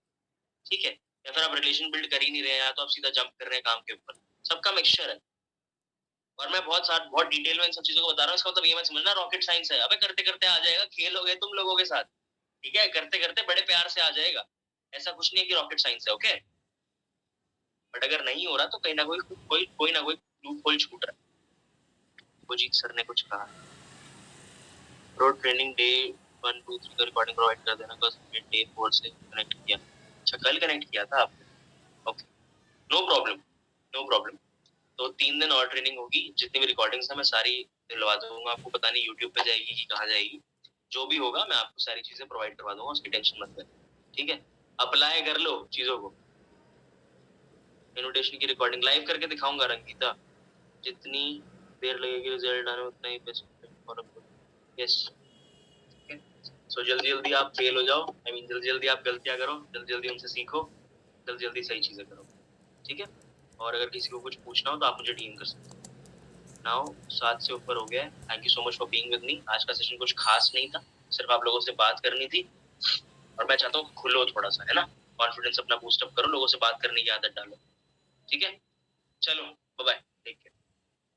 ठीक है, या फिर आप रिलेशन बिल्ड कर ही नहीं रहे हैं, या तो आप सीधा जंप कर रहे हैं काम के ऊपर। सबका मिक्सचर है। और मैं बहुत डिटेल में इन सब चीजों को बता रहा हूँ। इसका मतलब ये मत समझना रॉकेट साइंस है। अबे करते करते आ जाएगा, खेल हो गए तुम लोगों के साथ, ठीक है। करते करते बड़े प्यार से आ जाएगा। ऐसा कुछ नहीं है कि रॉकेट साइंस है, ओके। बट अगर नहीं हो रहा तो कहीं ना कोई ना कोई लूप होल छूट रहा है। अभिजीत सर ने कुछ कहा, रोड ट्रेनिंग डे 1, 2, 3 का रिकॉर्डिंग प्रोवाइड कर देना, बस डे 4 से कनेक्ट किया। अच्छा, कल कनेक्ट किया था आपने, okay, no problem, no problem. तो 3 दिन और ट्रेनिंग होगी। जितनी भी रिकॉर्डिंग्स है मैं सारी दिलवा दूंगा आपको। पता नहीं यूट्यूब पे जाएगी कि कहाँ जाएगी, जो भी होगा मैं आपको सारी चीजें प्रोवाइड करवा दूंगा, उसकी टेंशन मत लेना, ठीक है। अप्लाई कर लो चीजों को। इन्विटेशन की रिकॉर्डिंग लाइव करके दिखाऊंगा रंगीता, जितनी देर लगेगी रिजल्ट आने में उतना ही बेस्ट। यस, सो जल्दी जल्दी आप फेल हो जाओ, आई मीन जल्दी जल्दी आप गलतियां करो, जल्दी जल्दी उनसे सीखो, जल्दी जल्दी सही चीजें करो, ठीक है। और अगर किसी को कुछ पूछना हो तो आप मुझे डीएम कर सकते हो। नाउ 7 से ऊपर हो गया है। Thank you so much for being with me. आज का सेशन कुछ खास नहीं था, सिर्फ आप लोगों से बात करनी थी। और मैं चाहता हूँ खुलो थोड़ा सा, है ना, कॉन्फिडेंस अपना बूस्ट अप करो, लोगों से बात करने की आदत डालो, ठीक है। चलो बाय बाय, टेक केयर।